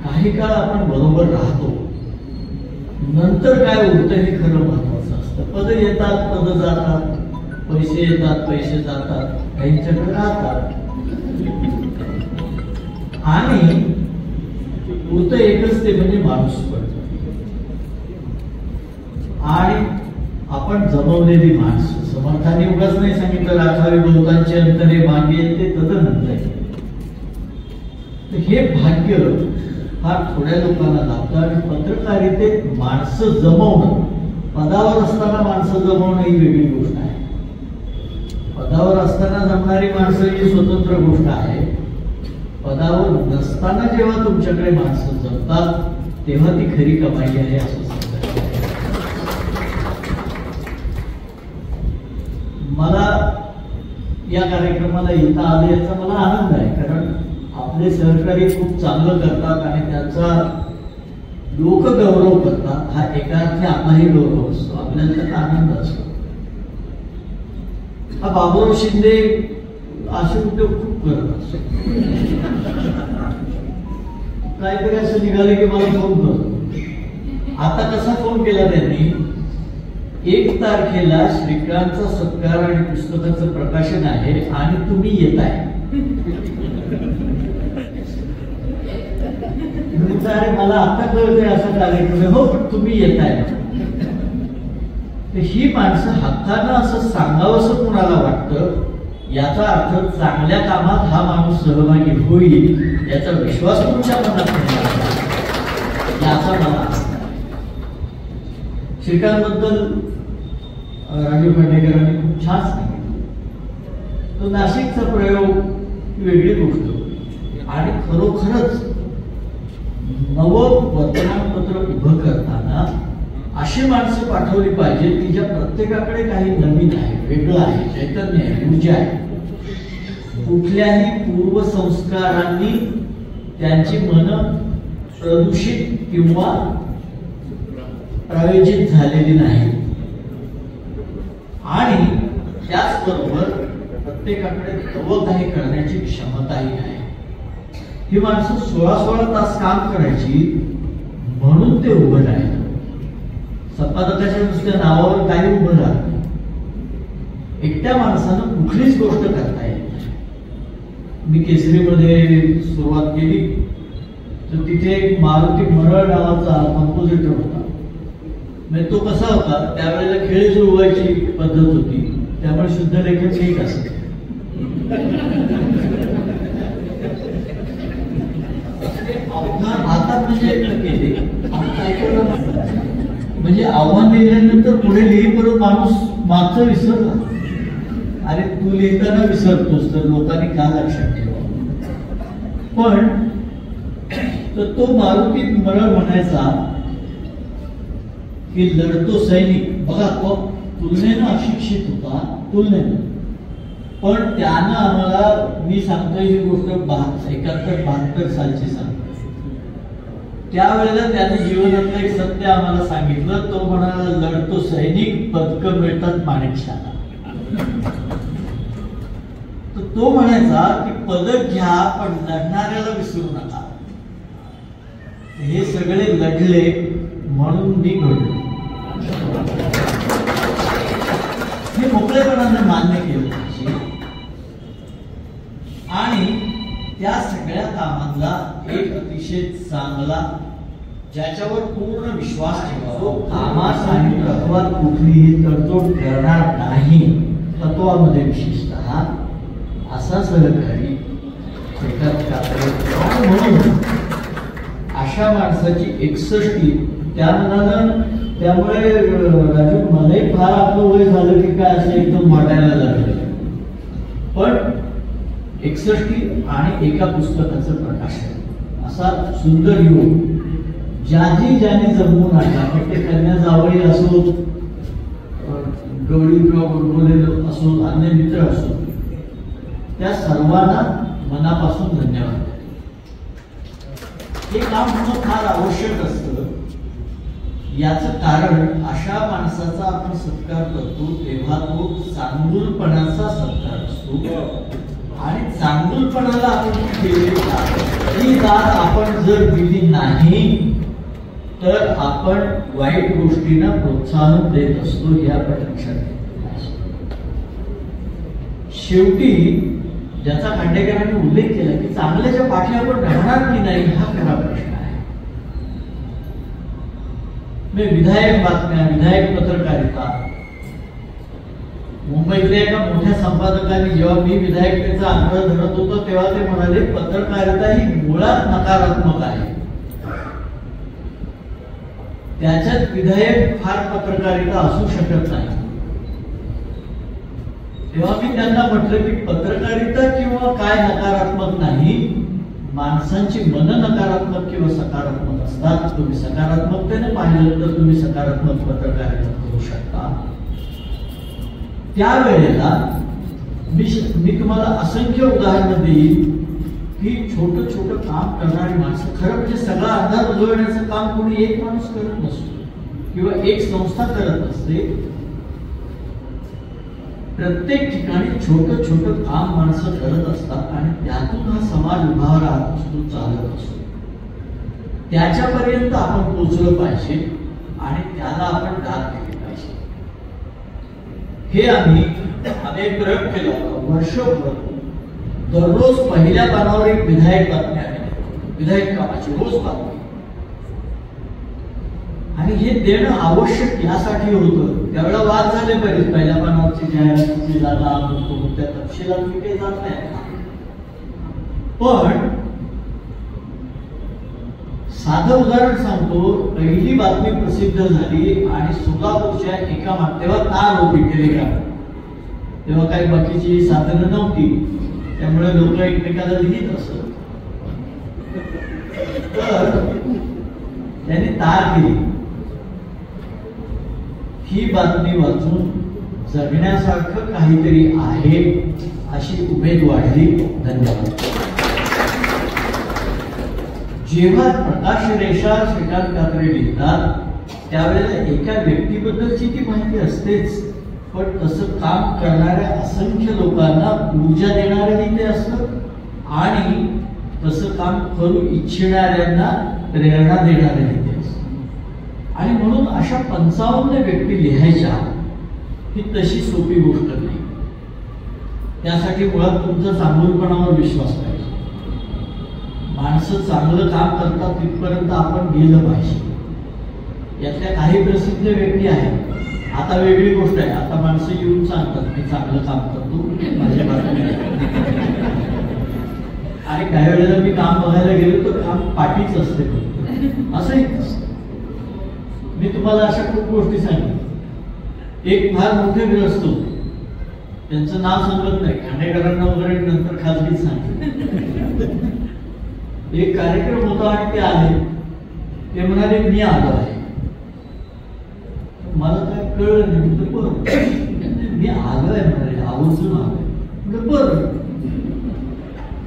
काही काळ आपण बरोबर राहतो, नंतर काय उरतं हे खरं महत्वाचं असतं. पद येतात, पद जातात, पैसे येतात, पैसे जातात, काहींच्याकडे राहतात, आणि उरतं एकच ते म्हणजे माणूस पडतो. आणि आपण जमवलेली माणसं, समर्थाने उगाच नाही सांगितलं राखावे बहुतांचे अंतरे मागे ते तदनंतर. हे भाग्य फार थोड्या लोकांना लाभतं. आणि पत्रकारितेत माणसं जमवणं, पदावर असताना माणसं जमवणं ही वेगळी गोष्ट आहे. पदावर असताना जमणारी माणसं ही स्वतंत्र गोष्ट आहे. पदावर नसताना जेव्हा तुमच्याकडे माणसं जमतात तेव्हा ती खरी कमाई आहे असं सांगतात. मला या कार्यक्रमाला येता आले याचा मला आनंद आहे, कारण आपले सहकारी खूप चांगलं करतात आणि त्याचा लोक गौरव करतात. हा एका अर्थी आपलाही गौरव असतो, आपल्याला त्याचा आनंद असतो. हा बाबुराव शिंदे असे उद्योग खूप करत असतो. काहीतरी असं निघालं की मला फोन करतो. आता कसा फोन केला त्यांनी, 1 तारखेला श्रीकांतचा सत्कार आणि पुस्तकाचं प्रकाशन आहे आणि तुम्ही येताय. अरे मला आता कळतंय असा कार्यक्रम हो, पण तुम्ही येताय. ही माणसं हक्कानं असं सांगावंसं कुणाला वाटतं, याचा अर्थ चांगल्या कामात हा माणूस सहभागी होईल याचा विश्वास तुमच्या मनात याचा मला. श्रीकांतबद्दल राजीव खांडेकरांनी खूप छान सांगितलं. तो नाशिकचा प्रयोग वेगळी गोष्ट होती. आणि खरोखरच नवं वर्तमानपत्र उभं करताना अशी माणसं पाठवली पाहिजे की ज्या प्रत्येकाकडे काही नवीन आहे, वेगळं आहे, चैतन्य आहे, ऊर्जा आहे. कुठल्याही पूर्वसंस्कारांनी त्यांची मन प्रदूषित किंवा प्रायोजित झालेली नाही. आणि त्याचबरोबर प्रत्येकाकडे नवं काही करण्याची क्षमताही आहे. ही माणसं 16-16 तास काम करायची म्हणून ते उभं राहिलं. संपादकाच्या नुसत्या नावावर काही उभं राहत नाही. एकट्या माणसानं कुठलीच गोष्ट करता येत नाही. मी केसरीमध्ये सुरुवात केली तर तिथे एक मारुती मरळ नावाचा कंपोजिटर होता. म्हणजे तो कसा होता, त्यावेळेला खेळ जुळवायची पद्धत होती, त्यामुळे शुद्ध लेखन ठीक असत. आता म्हणजे आव्हान लिहिल्यानंतर पुढे लिही परत माणूस मागचं विसरला. अरे तू लिहिताना विसरतोस तर लोकांनी का लक्षात ठेवा. पण तर तो मारुती मरळ म्हणायचा की लढतो सैनिक. बघा तो तुलनेनं अशिक्षित होता, तुलनेनं, पण त्यानं आम्हाला, मी सांगतोय ही गोष्ट 71-72 सालची सांगतो, त्यावेळेला त्याने जीवनातलं एक सत्य आम्हाला सांगितलं. तो म्हणाला लढतो सैनिक, पदकं मिळतात माणिकशाला. तर तो म्हणायचा की पदक घ्या पण लढणाऱ्याला विसरू नका. हे सगळे लढले म्हणून मी घडलो. हे मोकळेपणाने मान्य केलं पाहिजे आणि त्या सगळ्या कामांना एक अतिशय चांगला, ज्याच्यावर पूर्ण विश्वास ठेवा, कामात आणि तत्वात कुठलीही तडजोड करणार नाही, तत्वामध्ये विशेषतः, असा सहकारी म्हणून अशा माणसाची 61 त्या मनानं. त्यामुळे राजू मलाही फार आपलं वय झालं की काय असं एकदम वाटायला लागलं. पण 61 आणि एका पुस्तकाचं प्रकाशन, असा सुंदर योग ज्याही ज्याने जमवून आणला, मग ते कन्या जावळी असो, गवळी किंवा गोडबोले असो, अन्य मित्र असो, त्या सर्वांना मनापासून धन्यवाद. हे काम होणं फार आवश्यक असतं. याचं कारण अशा माणसाचा आपण सत्कार करतो तेव्हा तो चांगुलपणाचा सत्कार असतो आणि चांगुलपणाला आपण केलेली दाद आपण जर दिली नाही तर आपण वाईट गोष्टींना प्रोत्साहन देत असतो. हे आपण लक्षात घेतलं. शेवटी ज्याचा खांडेकरांनी उल्लेख केला की चांगल्याच्या पाठी आपण राहणार की नाही, हा खरा प्रश्न आहे. विधायक बातम्या, विधायक पत्रकारिता, मुंबईतल्या एका मोठ्या संपादकांनी जेव्हा मी विधायकतेचा आग्रह धरत होतो तेव्हा ते म्हणाले, पत्रकारिता ही मुळात नकारात्मक आहे, त्याच्यात विधायक फार पत्रकारिता असू शकत नाही. तेव्हा मी त्यांना म्हटलं की पत्रकारिता किंवा काय नकारात्मक नाही, माणसांची मन नकारात्मक किंवा सकारात्मक असतात. तुम्ही सकारात्मकतेने पाहिलं तर तुम्ही सकारात्मक पत्रकारिता करू शकता. त्यावेळेला मी तुम्हाला असंख्य उदाहरणं देईन की छोटं छोटं काम करणारी माणसं, खरं म्हणजे सगळा अंधार उजळण्याचं काम कोणी एक माणूस करत नसतो किंवा एक संस्था करत नसते. प्रत्येक ठिकाणी छोटं छोटं काम माणसं करत असतात आणि त्यातून हा समाज उभा राहत असतो, चालत असतो. त्याच्यापर्यंत आपण पोचलं पाहिजे आणि त्याला आपण दाद दिली पाहिजे. हे आम्ही अनेक प्रयोग केला होता. वर्षभर दररोज पहिल्या पानावर एक विधायक बातमी आहे, विधायक कामाची रोज बातमी. आणि हे देणं आवश्यक यासाठी होतं. त्यावेळेला वाद झाले पाहिजे, पहिल्या पानावरची जाहिरातीची जागा त्या तपशिलात मी काही जात नाही. पण साधं उदाहरण सांगतो. पहिली बातमी प्रसिद्ध झाली आणि सोलापूरच्या एका, तेव्हा तार होती टेलिग्राम, तेव्हा काही बाकीची साधनं नव्हती, त्यामुळे लोक एकमेकाला लिहित असत. तर त्यांनी तार केली. ही बातमी वाचून जगण्यासारखं काहीतरी आहे अशी उमेद वाढली. धन्यवाद. जेव्हा प्रकाश रेषा श्रीकांत कात्रे लिहितात त्यावेळेला एका व्यक्तीबद्दलची ती माहिती असतेच, पण तसं काम करणाऱ्या असंख्य लोकांना ऊर्जा देणारंही ते असतं आणि तसं काम करू इच्छिणाऱ्यांना प्रेरणा देणारंही ते असतं. आणि म्हणून अशा 55 व्यक्ती लिहायच्या ही तशी सोपी गोष्ट नाही. त्यासाठी मुळात तुमचा चांगुलपणावर विश्वास पाहिजे. माणसं चांगलं काम करतात तिथपर्यंत आपण गेलं पाहिजे. यातल्या काही प्रसिद्ध व्यक्ती आहेत. आता वेगळी गोष्ट आहे, आता माणसं येऊन सांगतात मी चांगलं काम करतो, माझ्या बातमी. आणि काही वेळेला मी काम बघायला गेलो तर काम पाठीच असते, असंही असतं. मी तुम्हाला अशा खूप गोष्टी सांगितल्या. एक फार मोठे ग्रस्त होते, त्यांचं नाव सांगत नाही, खांडेकरांना वगैरे नंतर खाजगीत सांगितलं. एक कार्यक्रम होता आणि ते आले. ते म्हणाले मी आलो आहे. मला काय कळलं नाही. बरं मी आलोय म्हणाले, आवर्जून आलोय. बरं.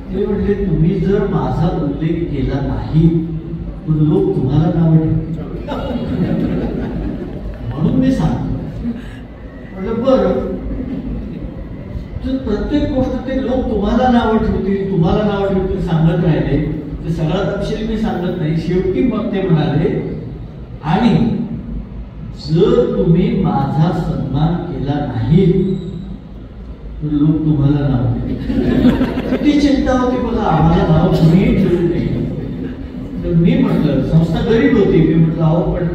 ते म्हटले तुम्ही जर माझा उल्लेख केला नाही तर लोक तुम्हाला नाव ठेवतील, म्हणून मी सांगतो. म्हटलं बरं तर प्रत्येक गोष्ट ते लोक तुम्हाला नावं ठेवतील, तुम्हाला नावं ठेवतील सांगत राहिले. ते सगळा तपशील मी सांगत नाही. शेवटी मग ते म्हणाले, आणि जर तुम्ही माझा सन्मान केला नाही तर लोक तुम्हाला नाव देतील. किती चिंता होती बघा, आम्हाला नाव तुम्ही ठेवू नये. तर मी म्हटलं, संस्था गरीब होती, मी म्हटलं अहो पण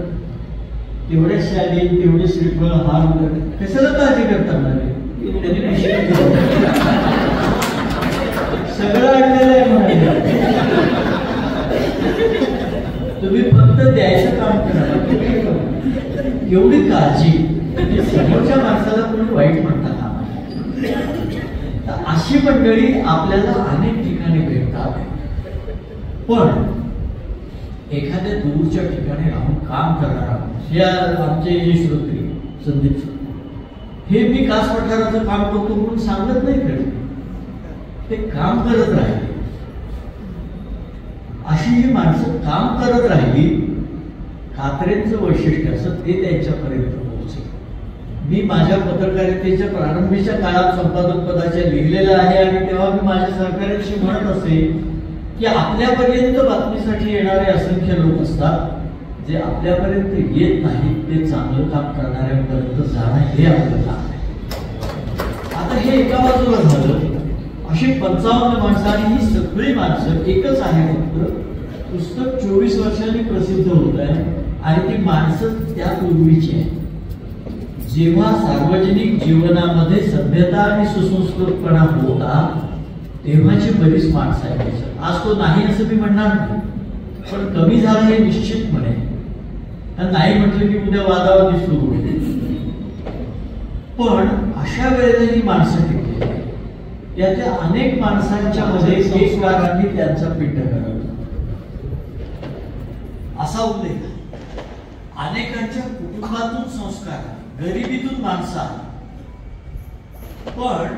तेवढ्या शाली, तेवढे श्रीफळ, हार कशाला काळजी करता म्हणाले. सगळं आणलेलं आहे म्हणाले, तुम्ही फक्त द्यायचं काम करा. एवढी काळजी, समोरच्या माणसाला कोणी वाईट म्हणतात. अशी मंडळी आपल्याला अनेक ठिकाणी भेटतात. पण एखाद्या दूरच्या ठिकाणी राहून काम करणारा, या आमचे हे श्रोत्री संदीप, हे मी कास पठाराचं काम करतो म्हणून सांगत नाही. खरं ते काम करत राहिले. अशी ही माणसं काम करत राहिली. कात्रेंचं वैशिष्ट्य असं ते त्यांच्यापर्यंत पोहोचले. मी माझ्या पत्रकारितेच्या प्रारंभीच्या काळात संपादक पदाच्या लिहिलेलं आहे, आणि तेव्हा मी माझ्या सहकार्यांशी म्हणत असे की आपल्यापर्यंत बातमीसाठी येणारे असंख्य लोक असतात, जे आपल्यापर्यंत येत नाहीत ते चांगलं काम करणाऱ्यांपर्यंत जाणं हे आपलं काम आहे. आता हे एका बाजूला झालं. अशी 55 माणसं, आणि ही सगळी माणसं एकच आहे. फक्त पुस्तक 24 वर्षांनी प्रसिद्ध होत आहे, आणि ती माणसं त्यापूर्वीची आहे. जेव्हा सार्वजनिक जीवनामध्ये सभ्यता आणि सुसंस्कृतपणा होता तेव्हाची बरीच माणसं आहेत. आज तो नाही असं मी म्हणणार नाही, पण कमी झालं हे निश्चित म्हणे. नाही म्हटलं की उद्या वादावादी सुरू होईल. पण अशा वेळेला ही माणसं टिकली. याच्या अनेक माणसांच्या मध्ये एक कारांनी त्यांचा पिंड करावा असा उल्लेख. अनेकांच्या कुटुंबातून संस्कार, गरिबीतून माणसं, पण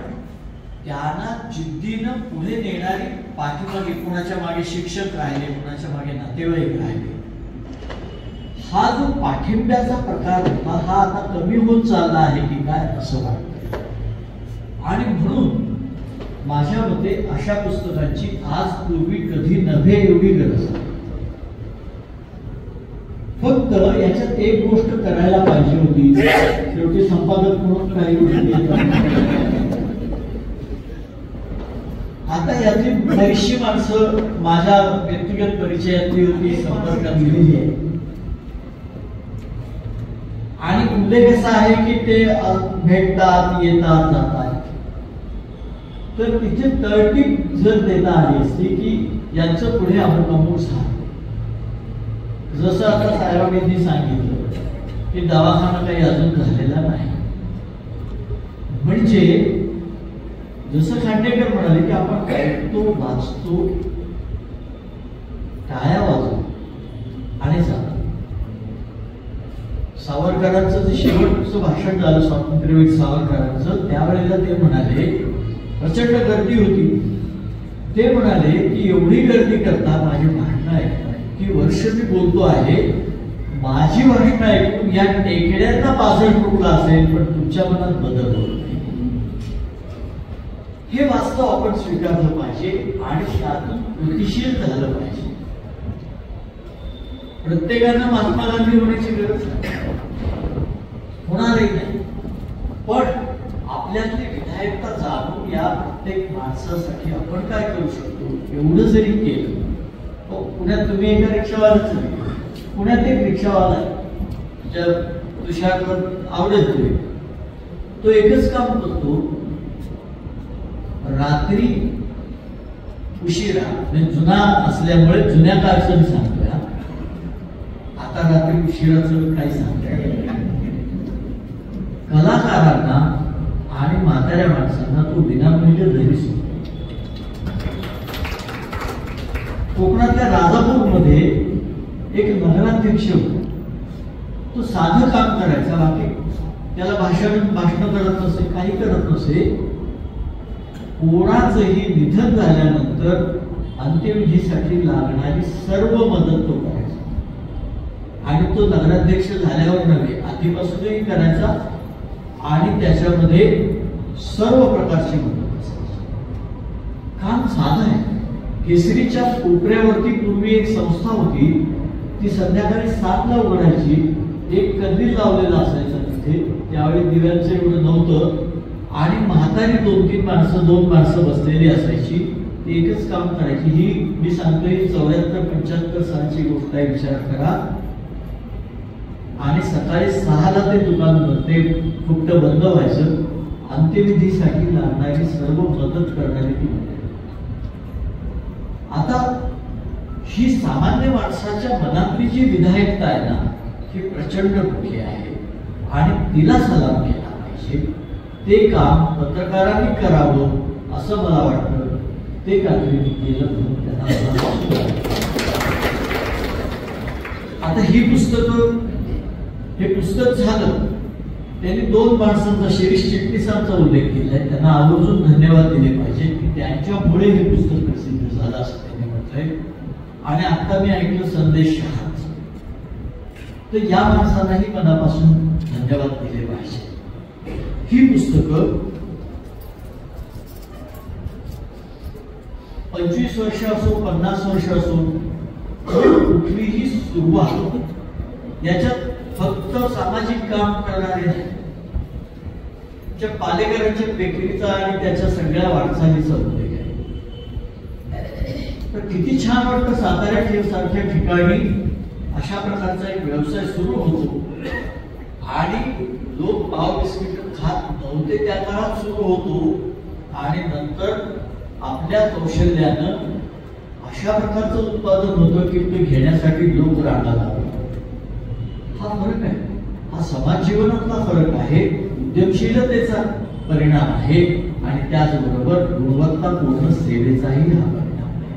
त्यांना जिद्दीनं पुढे नेणारी पाठीमागे, कुणाच्या मागे शिक्षक राहिले, कुणाच्या मागे नातेवाईक राहिले. हा जो पाठिंब्याचा प्रकार होता हा आता कमी होत चालला आहे की काय असं वाटतं. आणि म्हणून माझ्या मते अशा पुस्तकांची आज पूर्वी कधी नव्हे एवढी गरज आहे. फक्त याच्यात एक गोष्ट करायला पाहिजे होती. शेवटी संपादक म्हणून काही गोष्टी आता यातली बरीचशी माणसं माझ्या व्यक्तिगत परिचयातली होती, संपर्कात गेलेली आहे. आणि उल्लेख असा आहे की ते भेटतात, येतात, जातात. तर तिथे तळटीप जर देता आली असती की यांचं पुढे अमुक झालं. जसं आता साहेबांनी सांगितलं की दवाखाना काही अजून झालेला नाही. म्हणजे जसं खांडेकर म्हणाले की आपण ऐकतो, वाचतो, टाळ्या वाजवतो आणि जातो. सावरकरांचं जे शेवटचं भाषण झालं स्वातंत्र्यवीर सावरकरांचं, त्यावेळेला ते म्हणाले, प्रचंड गर्दी होती, ते म्हणाले की एवढी गर्दी करता माझी भाषणं ऐकताय की वर्ष मी बोलतो आहे, माझी भाषणं ऐकून या टेकड्यांना पाझर फुटला असेल पण तुमच्या मनात बदल होत नाही. हे वास्तव आपण स्वीकारलं पाहिजे आणि त्यातून कृतिशील झालं पाहिजे. प्रत्येकानं महात्मा गांधी होण्याची गरज होणारही नाही, पण आपल्यातली विधायकता जाणून या प्रत्येक माणसासाठी आपण काय करू शकतो एवढं जरी केलं. पुण्यात तुम्ही एका रिक्षावालाच, पुण्यात एक रिक्षावाला ज्या तुषारला आवडेल तो एकच काम करतो, रात्री उशिरा, म्हणजे जुना असल्यामुळे जुन्या काळचं मी सांगतोय, आता रात्री उशिराचं काही सांगतोय, कलाकारांना आणि म्हाताऱ्या माणसांना तो विनामूल्य घरी सोडतो. कोकणातल्या राजापूरमध्ये एक नगराध्यक्ष होता, तो साधं काम करायचा, बाकी त्याला भाषण करत नसे, काही करत नसे. कोणाचंही निधन झाल्यानंतर अंत्यविधीसाठी लागणारी सर्व मदत तो करायचा, आणि तो नगराध्यक्ष झाल्यावर नव्हे आधीपासूनही करायचा. आणि त्याच्यामध्ये सर्व प्रकारची मदत असायची. काम साधं आहे. केसरीच्या कोपऱ्यावरती पूर्वी एक संस्था होती, ती संध्याकाळी 7ला उघडायची. एक कंदील लावलेला असायचा तिथे. त्यावेळी दिव्यांचं एवढं नव्हतं आणि म्हातारी 2 माणसं बसलेली असायची. ती एकच काम करायची. ही मी सांगतोय 74-75 सालची गोष्ट आहे, विचार करा. आणि सकाळी 6ला ते दुकान ते फुकट बंद व्हायचं. अंत्यविधीसाठी लागणारी सर्व मदत करणारी ती होती. आता ही सामान्य माणसाच्या मनातली जी विधायकता आहे ना, ही प्रचंड मोठी आहे आणि तिला सलाम केला पाहिजे. ते काम पत्रकारांनी करावं असं मला वाटतं. ते काहीतरी केलं म्हणून त्यांना. आता ही पुस्तकं, हे पुस्तक झालं, त्यांनी 2 माणसांचा, शिरीष चिटणीसांचा उल्लेख केलाय. त्यांना आवर्जून धन्यवाद दिले पाहिजे की त्यांच्यामुळे हे पुस्तक प्रसिद्ध झालं असं त्यांनी म्हटलंय. आणि आता मी ऐकलं संदेश शहा, तर या माणसांनाही मनापासून धन्यवाद दिले पाहिजे. ही पुस्तकं 25 वर्ष असो, 50 वर्ष असो, कुठलीही सुरुवात याच्यात फक्त सामाजिक काम करणारे नाही. पालेकरांच्या बेकरीचा आणि त्याच्या सगळ्या वाटचालीचा उल्लेख आहे. तर किती छान वाटतं साताऱ्या सारख्या ठिकाणी अशा प्रकारचा एक व्यवसाय सुरू होतो आणि लोक पाव बिस्किट खात नव्हते त्या काळात सुरू होतो आणि नंतर आपल्या कौशल्यानं अशा प्रकारचं उत्पादन होतं की ते घेण्यासाठी लोक रांगा लागले. हा फरक आहे. हा समाज जीवनातला फरक आहे. उद्यमशीलतेचा परिणाम आहे आणि त्याचबरोबर गुणवत्तापूर्ण सेवेचाही हा परिणाम आहे.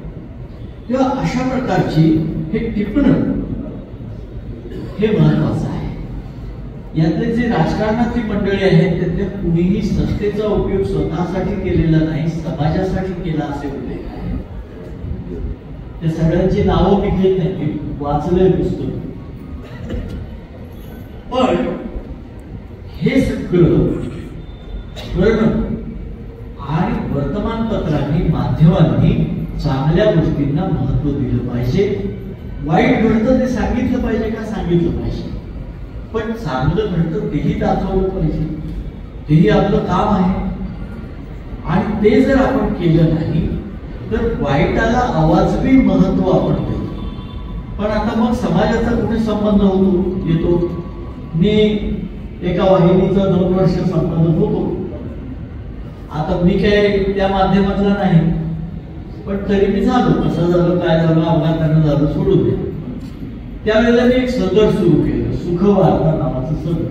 तेव्हा अशा प्रकारची हे टिपणं हे महत्वाचं आहे. यातले जे राजकारणातली मंडळी आहेत त्यातले कुणीही सत्तेचा उपयोग स्वतःसाठी केलेला नाही, समाजासाठी केला असे उल्लेख आहे. त्या सगळ्यांची नावं मी घेत नाही, मी वाचलंय पुस्तक. पण हे सगळं करणं आणि वर्तमानपत्रांनी, माध्यमांनी चांगल्या गोष्टींना महत्व दिलं पाहिजे. वाईट घडतं ते सांगितलं पाहिजे का? सांगितलं पाहिजे. पण चांगलं घडतं तेही दाखवलं पाहिजे. तेही आपलं काम आहे. आणि ते जर आपण केलं नाही तर वाईटाला अवाजवी महत्व आपण देतो. पण आता मग समाजाचा कुठे संबंध येतो? मी एका वाहिनीचा 2 वर्ष संपादक होतो. आता मी काय त्या माध्यमातला नाही, पण तरी मी झालो. कसं झालं, काय झालं, अपघातानं झालं, सोडून दे. त्यावेळेला मी एक सदर सुरू केलं, सुखवार्ता नावाचं सदर.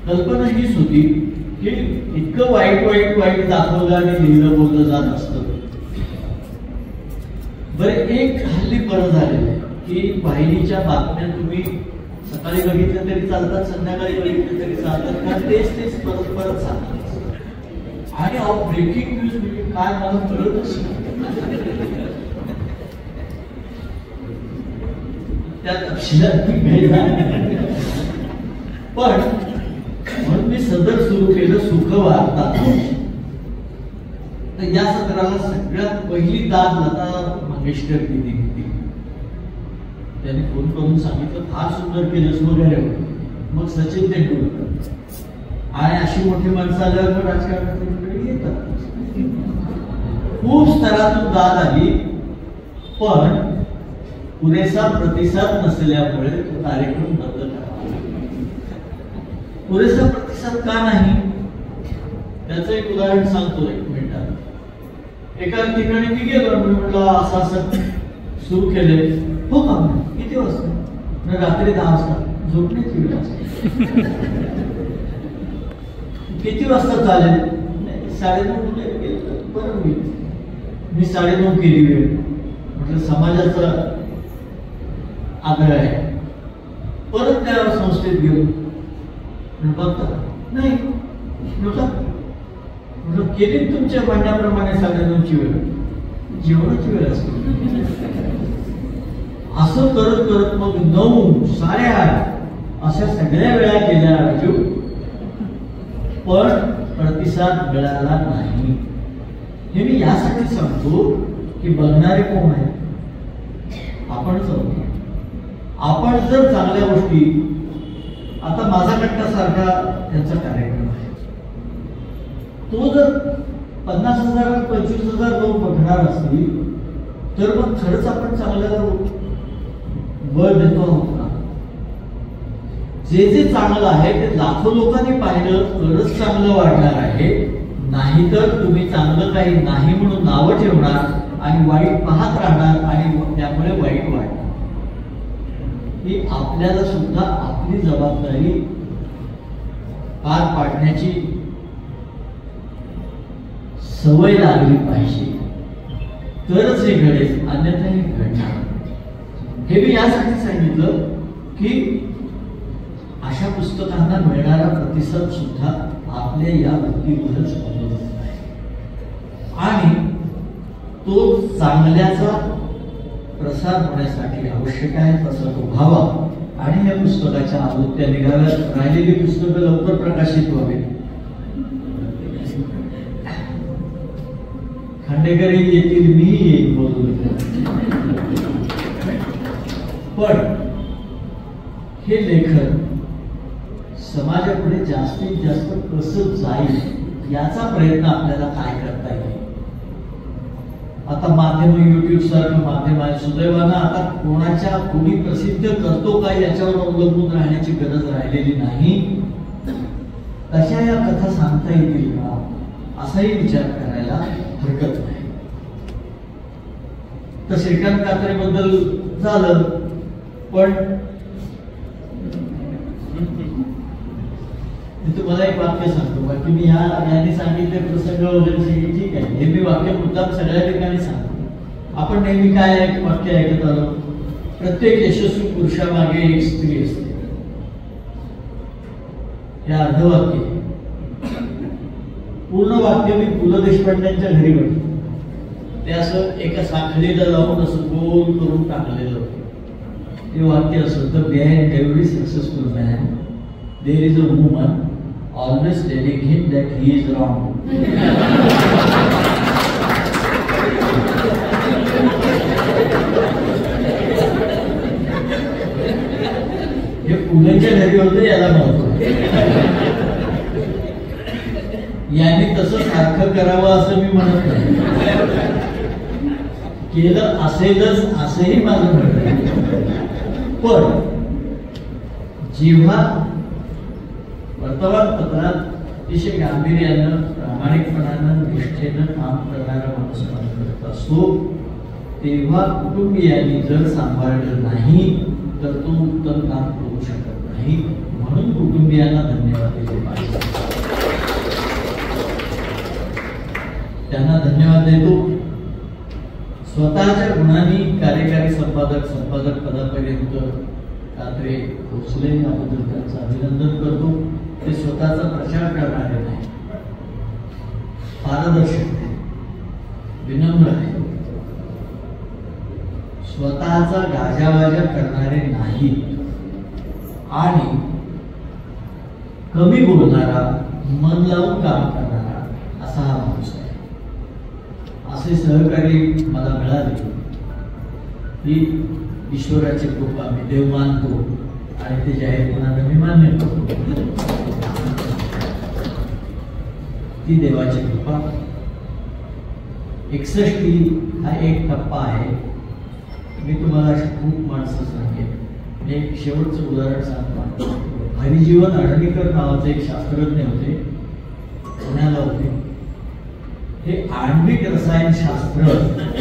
कल्पना हीच होती की इतकं वाईट दाखवलं आणि लिहिलं बोललं जात असतं. बरं, एक हल्ली बरं झालेलं आहे की वाहिनीच्या बातम्या तुम्ही सकाळी बघितलं तरी चालतात, संध्याकाळी बघितलं तरी चालतात, कारण तेच परत सांगतात. आणि ब्रेकिंग न्यूज म्हणजे काय मला कळतच त्या तपशिलात पण म्हणून मी सदर सुरू केलं सुखवार्ता. तर या सदराला सगळ्यात पहिली दाद लता मंगेशकर दिली होती. त्यांनी फोन करून सांगितलं, फार सुंदर केलंस वगैरे. मग सचिन तेंडुलकर आणि अशी मोठी माणसं आल्यावर राजकारणात येतात. खूप स्तरातून दाद आली, पण पुरेसा प्रतिसाद नसल्यामुळे तो कार्यक्रम बंद करावा. पुरेसा प्रतिसाद का नाही त्याचं एक उदाहरण सांगतो 1 मिनिटात. एका ठिकाणी मी गेलो, म्हटलं असं असं सुरू केले. हो का? किती वाजता? रात्री 10 वाजता. झोपण्याची वेळ असते. किती वाजता चालेल? 9:30 बरं होईल. मी 9:30 केली वेळ. म्हटलं समाजाचा आग्रह आहे. परत त्या संस्थेत गेलो. बघता नाही म्हटलं केली तुमच्या म्हणण्याप्रमाणे 9:30ची वेळ. जेवणाची वेळ असते. असं करत करत मग 9, 8:30 अशा सगळ्या वेळा केल्या राजू. पण प्रतिसाद मिळाला नाही. हे मी यासाठी सांगतो की बघणारे कोण आहे? आपणच आहोत. आपण जर चांगल्या गोष्टी, आता माझा कट्टा सारखा त्यांचा कार्यक्रम आहे, तो जर 50,000 25,000 लोक बघणार असतील तर मग खरंच आपण चांगल्याला बळ देतो आहोत का? जे जे चांगलं आहे ते लाखो लोकांनी पाहिलं तरच चांगलं वाढणार आहे. नाहीतर तुम्ही चांगलं काही नाही म्हणून नावं ठेवणार आणि वाईट पाहत राहणार आणि त्यामुळे वाईट वाढणार. ही आपल्याला सुद्धा आपली जबाबदारी पार पाडण्याची सवय लागली पाहिजे, तरच हे घडेल, अन्यथा हे घडणार. हे मी यासाठी सांगितलं की अशा पुस्तकांना मिळणारा प्रतिसाद सुद्धा आपल्या या वृत्तीवरच अवलंबून आहे आणि तो चांगल्याचा प्रसार होण्यासाठी आवश्यक आहे तसा तो व्हावा आणि या पुस्तकाच्या आवृत्त्या निघाव्यात. राहिलेली पुस्तकं लवकर प्रकाशित व्हावी. खांडेकरही येतील, मीही येईल बोलून. पण हे लेखन समाजापुढे जास्तीत जास्त कसं जाईल याचा प्रयत्न आपल्याला काय करता येईल. आता माध्यम, युट्यूब सारखं माध्यम आहे, सुदैवानं आता कोणाच्या कोणी प्रसिद्ध करतो का याच्यावर अवलंबून राहण्याची गरज राहिलेली नाही. तशा या कथा सांगता येतील का असाही विचार करायला हरकत नाही. तर श्रीकांत कात्रेबद्दल झालं, पण मी तुम्हाला एक वाक्य सांगतो. बाकी मी यांनी सांगितले प्रसंग वगैरे सगळे ठीक आहे, हे मी वाक्य मुद्दाम सगळ्या ठिकाणी सांगतो. आपण नेहमी काय वाक्य ऐकत आलो, प्रत्येक यशस्वी पुरुषामागे एक स्त्री असते. हे अर्धवाक्य. पूर्ण वाक्य मी पु ल देशपांड्यांच्या घरी बघितलं. ते असं एका साखळीला लावून असं गोल करून टाकलेलं होतं. ते वाक्य असं, the behind every successful man there is a woman always telling him that he is wrong. हे पुण्याच्या घरी होतं, याला महत्व. यांनी तसं सारखं करावं असं मी म्हणत नाही, केलं असेलच असंही माझं म्हणणं. पण जेव्हा वर्तमानपत्रात अतिशय गांभीर्यानं, प्रामाणिकपणानं, निष्ठेनं काम करणारा माणूस काम करत असतो, तेव्हा कुटुंबियांनी जर सांभाळलं नाही तर तो उत्तम काम करू शकत नाही. म्हणून कुटुंबियांना धन्यवाद दिले पाहिजे. त्यांना धन्यवाद देतो. स्वतःच्या गुणांनी कार्यकारी संपादक पदापर्यंत कात्रे पोहोचले, याबद्दल त्यांचं अभिनंदन करतो. ते स्वतःचा प्रचार करणारे नाही, पारदर्शक आहे, विनम्र आहे, स्वतःचा गाजावाजा करणारे नाही आणि कमी बोलणारा, मन लावून काम करणारा असा हा माणूस आहे. असे सहकारी मला मिळाले की ईश्वराची कृपा मी देव मानतो आणि ते जाहीरपणाने मी मान्य करतो. ती देवाची कृपा. 61 हा एक टप्पा आहे. मी तुम्हाला अशी खूप माणसं सांगेन. मी एक शेवटचं उदाहरण सांगतो. हरिजीवन अडणीकर नावाचे एक शास्त्रज्ञ होते, पुण्याला होते. हे आण्विक रसायनशास्त्र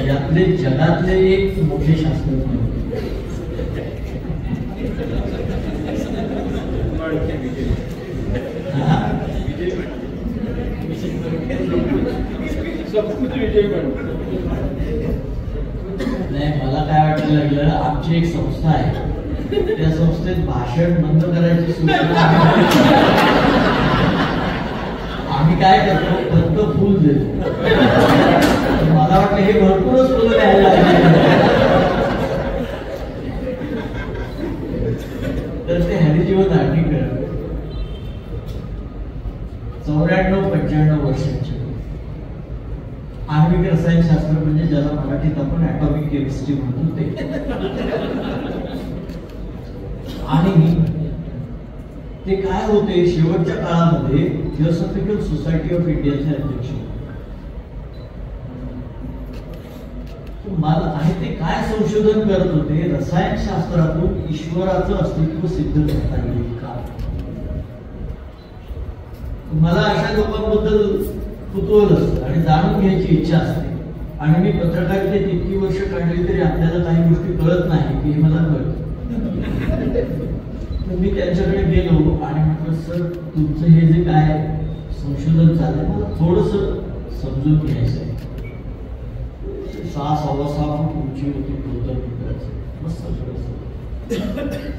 यातले जगातले एक मोठे शास्त्रज्ञ होते. नाही, मला काय वाटायला लागलं, आमची एक संस्था आहे, त्या संस्थेत भाषण बंद करायची सूचना आम्ही काय करतो, फक्त फुल देतो. मला वाटलं हे भरपूरच फुलं द्यायला लागले. तर ते हरिजीवन अडणीकर 94-95 आण्विक रसायनशास्त्र म्हणजे ज्याला मराठीत आपण ॲटॉमिक केमिस्ट्री म्हणतो ते. आणि ते काय होते, शेवटच्या काळामध्ये थिओसॉफिकल सोसायटी ऑफ इंडियाचे अध्यक्ष मला, आणि ते काय संशोधन करत होते, रसायनशास्त्रातून ईश्वराचं अस्तित्व सिद्ध करता येईल का. मला अशा लोकांबद्दल कुतूहल असतं आणि जाणून घ्यायची इच्छा असते. आणि मी पत्रकारितेत इतकी वर्ष काढली तरी आपल्याला काही गोष्टी कळत नाही की हे मला कळतं. तर मी त्यांच्याकडे गेलो आणि म्हटलं, सर तुमचं हे जे काय संशोधन चाललंय मला थोडंसं समजून घ्यायचं आहे. 6-6.5 फूट उंची होती टोटल मित्राची, मस्त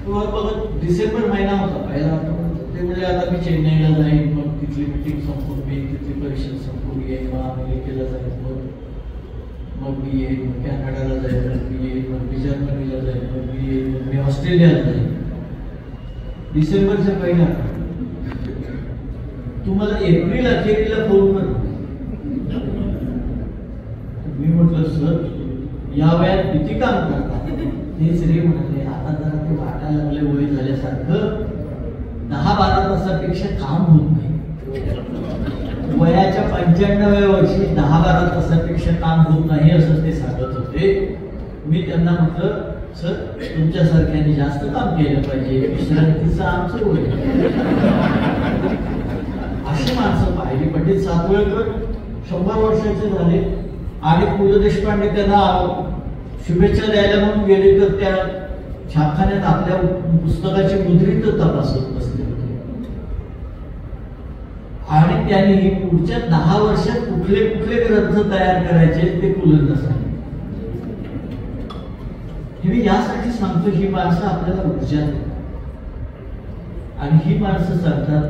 बघत डिसेंबर महिना होता पहिला. ते म्हणजे आता मी चेन्नईला जाईन, मग तिथली मिटिंग संपून मी तिथली परिषद संपून येईन, मग अमेरिकेला जाईन, मग मी येईन, मग कॅनडाला जाईन, मग मी येईन, मग मी जर्मनीला जाईन, मग मी येईन, मग मी ऑस्ट्रेलियाला जाईन. डिसेंबरच्या पहिला तुम्हाला एप्रिल अखेरीला फोन कर. मी म्हटलं, सर या वयात किती काम करतात. तेच रे म्हणाले, आता जरा ते वाटायला लागले वय झाल्यासारखं, 10-12 तासापेक्षा काम होत नाही. वयाच्या 95व्या वर्षी 10-12 तासापेक्षा काम होत नाही असं ते सांगत होते. मी त्यांना म्हटलं, सर तुमच्यासारख्याने जास्त काम केलं पाहिजे, विश्रांतीचं आमचं वय. अशी माणसं पाहिली. पंडित सातवळकर 100 वर्षाचे झाले आणि पु ल देशपांडे त्यांना शुभेच्छा द्यायला म्हणून गेले तर त्या छापखान्यात आपल्या पुस्तकाची मुद्रित तपासत बसले होते. आणि त्यांनी पुढच्या 10 वर्षात कुठले कुठले ग्रंथ तयार करायचे ते पुलंना सांगितले. हे मी यासाठी सांगतो, ही माणसं आपल्याला ऊर्जा देतात. आणि ही माणसं सांगतात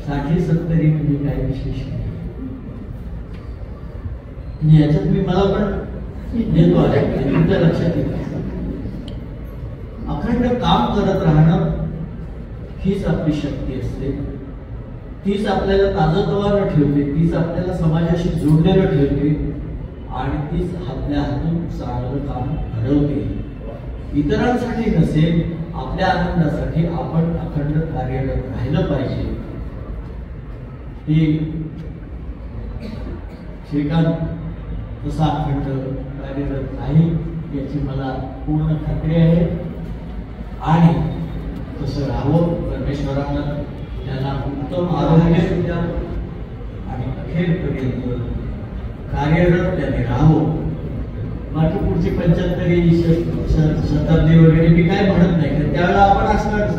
60-70 म्हणजे काय विशेष नाही. याच्यात मी मला पण देतो आहे, तुमच्या लक्षात येईल. अखंड काम करत राहणं हीच आपली शक्ती असते. तीच आपल्याला ताजतवानं ठेवते, तीच आपल्याला समाजाशी जोडलेलं ठेवते आणि तीच आपल्या हातून चांगलं काम घडवते. इतरांसाठी नसेल, आपल्या आनंदासाठी आपण अखंड कार्यरत राहिलं पाहिजे. ही श्रीकांत तसा अखंड कार्यरत राहील याची मला पूर्ण खात्री आहे. आणि तसं राहावं, परमेश्वरानं त्यांना उत्तम आरोग्य द्यावं आणि अखेरपर्यंत कार्यरत त्याने राहावं. बाकी पुढची 75 शताब्दी वगैरे मी काय म्हणत नाही, कारण त्यावेळेला आपण असणारच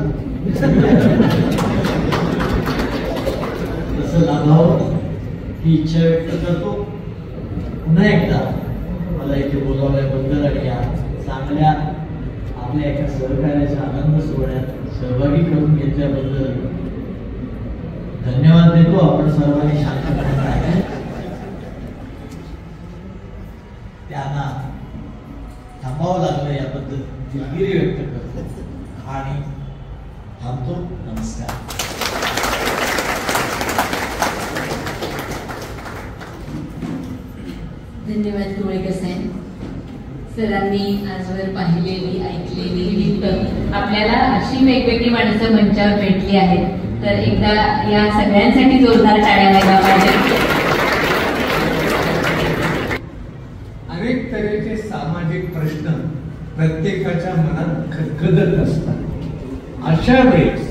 तसं लाभावं ही इच्छा व्यक्त करतो. पुन्हा एकदा मला इथे बोलावल्याबद्दल आणि या चांगल्या आपल्या एका सहकार्याच्या आनंद सोहळ्यात सहभागी करून घेतल्याबद्दल धन्यवाद देतो. आपण सर्वांनी शांतपणे राहिले, त्यांना थांबावं लागलं याबद्दल दिलगिरी व्यक्त करतो आणि थांबतो. नमस्कार. धन्यवाद कुवळेकर साहेब. सरांनी आजवर पाहिलेली ऐकलेली गीतं आपल्याला अशी वेगवेगळी माणसं मंचावर भेटली आहेत, तर एकदा या सगळ्यांसाठी जोरदार टाळ्या व्हायला पाहिजे. अनेक तऱ्हेचे सामाजिक प्रश्न प्रत्येकाच्या मनात खदखदत असतात. अशा वेळेस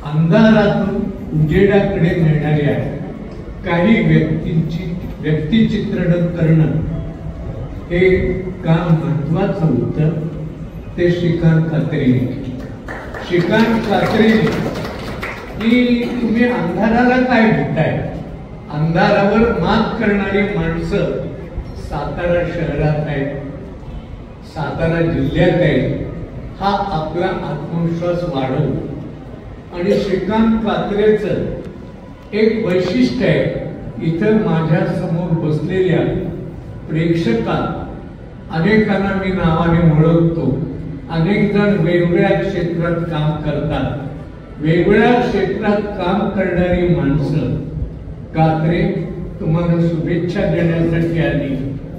अंधारातून उजेडाकडे नेणाऱ्या काही व्यक्तिचित्रण करणं हे काम महत्वाचं होतं. ते श्रीकांत कात्रे की तुम्ही अंधाराला काय भेटताय, अंधारावर मात करणारी माणसं सातारा शहरात आहेत, सातारा जिल्ह्यात आहेत. हा आपला आत्मविश्वास वाढवतो. आणि श्रीकांत कात्रेचं एक वैशिष्ट्य आहे, इथं माझ्या समोर बसलेल्या प्रेक्षकात अनेकांना मी नावाने ओळखतो. अनेक जण वेगवेगळ्या क्षेत्रात काम करतात. वेगवेगळ्या क्षेत्रात काम करणारी माणसं कात्रे तुम्हाला शुभेच्छा देण्यासाठी आली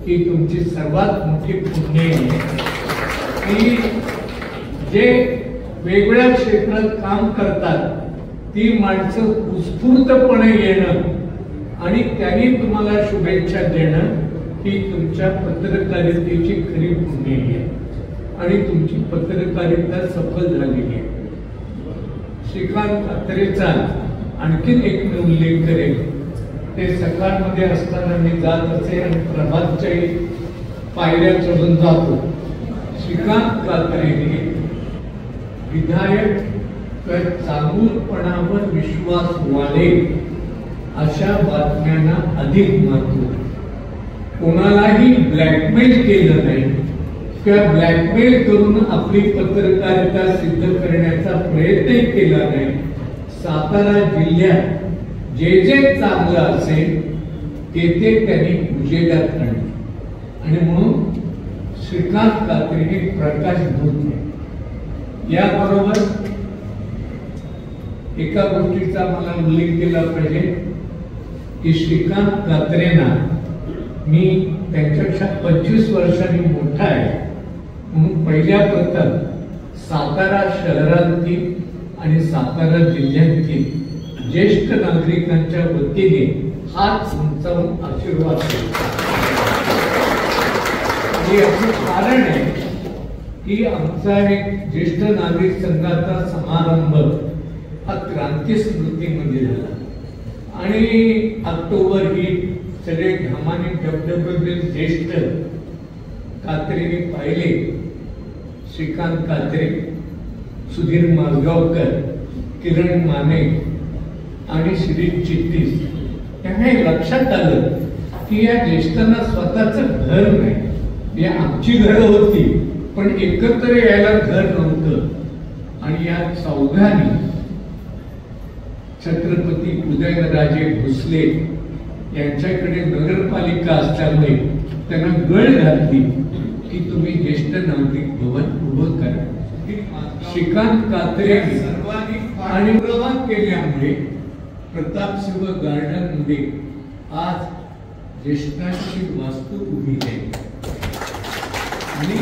ही तुमची सर्वात मोठी पुण्य आहे की जे वेगवेगळ्या क्षेत्रात काम करतात ती माणसं उत्स्फूर्तपणे येणं आणि त्यांनी तुम्हाला शुभेच्छा देणं ही तुमच्या पत्रकारितेची खरी पुण्य आहे आणि तुमची पत्रकारिता सफल झालेली आहे. श्रीकांत कात्रेचा आणखीन एक मी उल्लेख करेन. ते सकाळमध्ये असताना मी जात असे आणि प्रभातच्या पायऱ्या चढून जातो. श्रीकांत कात्रेने विधायक तर चांगुलपणावर विश्वास वाढेल अशा बातम्यांना अधिक महत्व, कोणालाही ब्लॅकमेल केलं नाही किंवा ब्लॅकमेल करून आपली पत्रकारिता सिद्ध करण्याचा प्रयत्न केला नाही. सातारा जिल्ह्यात जे जे चांगलं असेल ते त्यांनी उजेडात आणले आणि म्हणून श्रीकांत कात्रेने प्रकाश धुतले. याबरोबर एका गोष्टीचा मला उल्लेख केला पाहिजे की श्रीकांत कात्रेंना मी त्यांच्यापेक्षा 25 वर्षांनी मोठा आहे म्हणून पहिल्या प्रथम सातारा शहरातील आणि सातारा जिल्ह्यातील ज्येष्ठ नागरिकांच्या वतीने हात उंचावून आशीर्वाद देतो. हे असं कारण आहे की आमचा एक ज्येष्ठ नागरिक संघाचा समारंभ हा क्रांती स्मृतीमध्ये झाला आणि ऑक्टोबर ही सगळे घामाने डबडबलेले ज्येष्ठ कात्रेने पाहिले. श्रीकांत कात्रे, सुधीर माजगावकर, किरण माने आणि श्री चित्तीस त्यांना लक्षात आलं की या ज्येष्ठांना स्वतःचं घर नाही. या आमची घरं होती पण एकत्र यायला घर नव्हतं आणि या चौघांनी छत्रपती उदयनराजे भोसले यांच्याकडे नगरपालिका असल्यामुळे त्यांना गळ घातली की तुम्ही ज्येष्ठ नागरिक भवन उभं करा. श्रीकांत कात्रे सर्वांनी पाठपुरावा केल्यामुळे प्रतापसिंह गार्डन मध्ये आज ज्येष्ठांची वास्तू उभी आहे आणि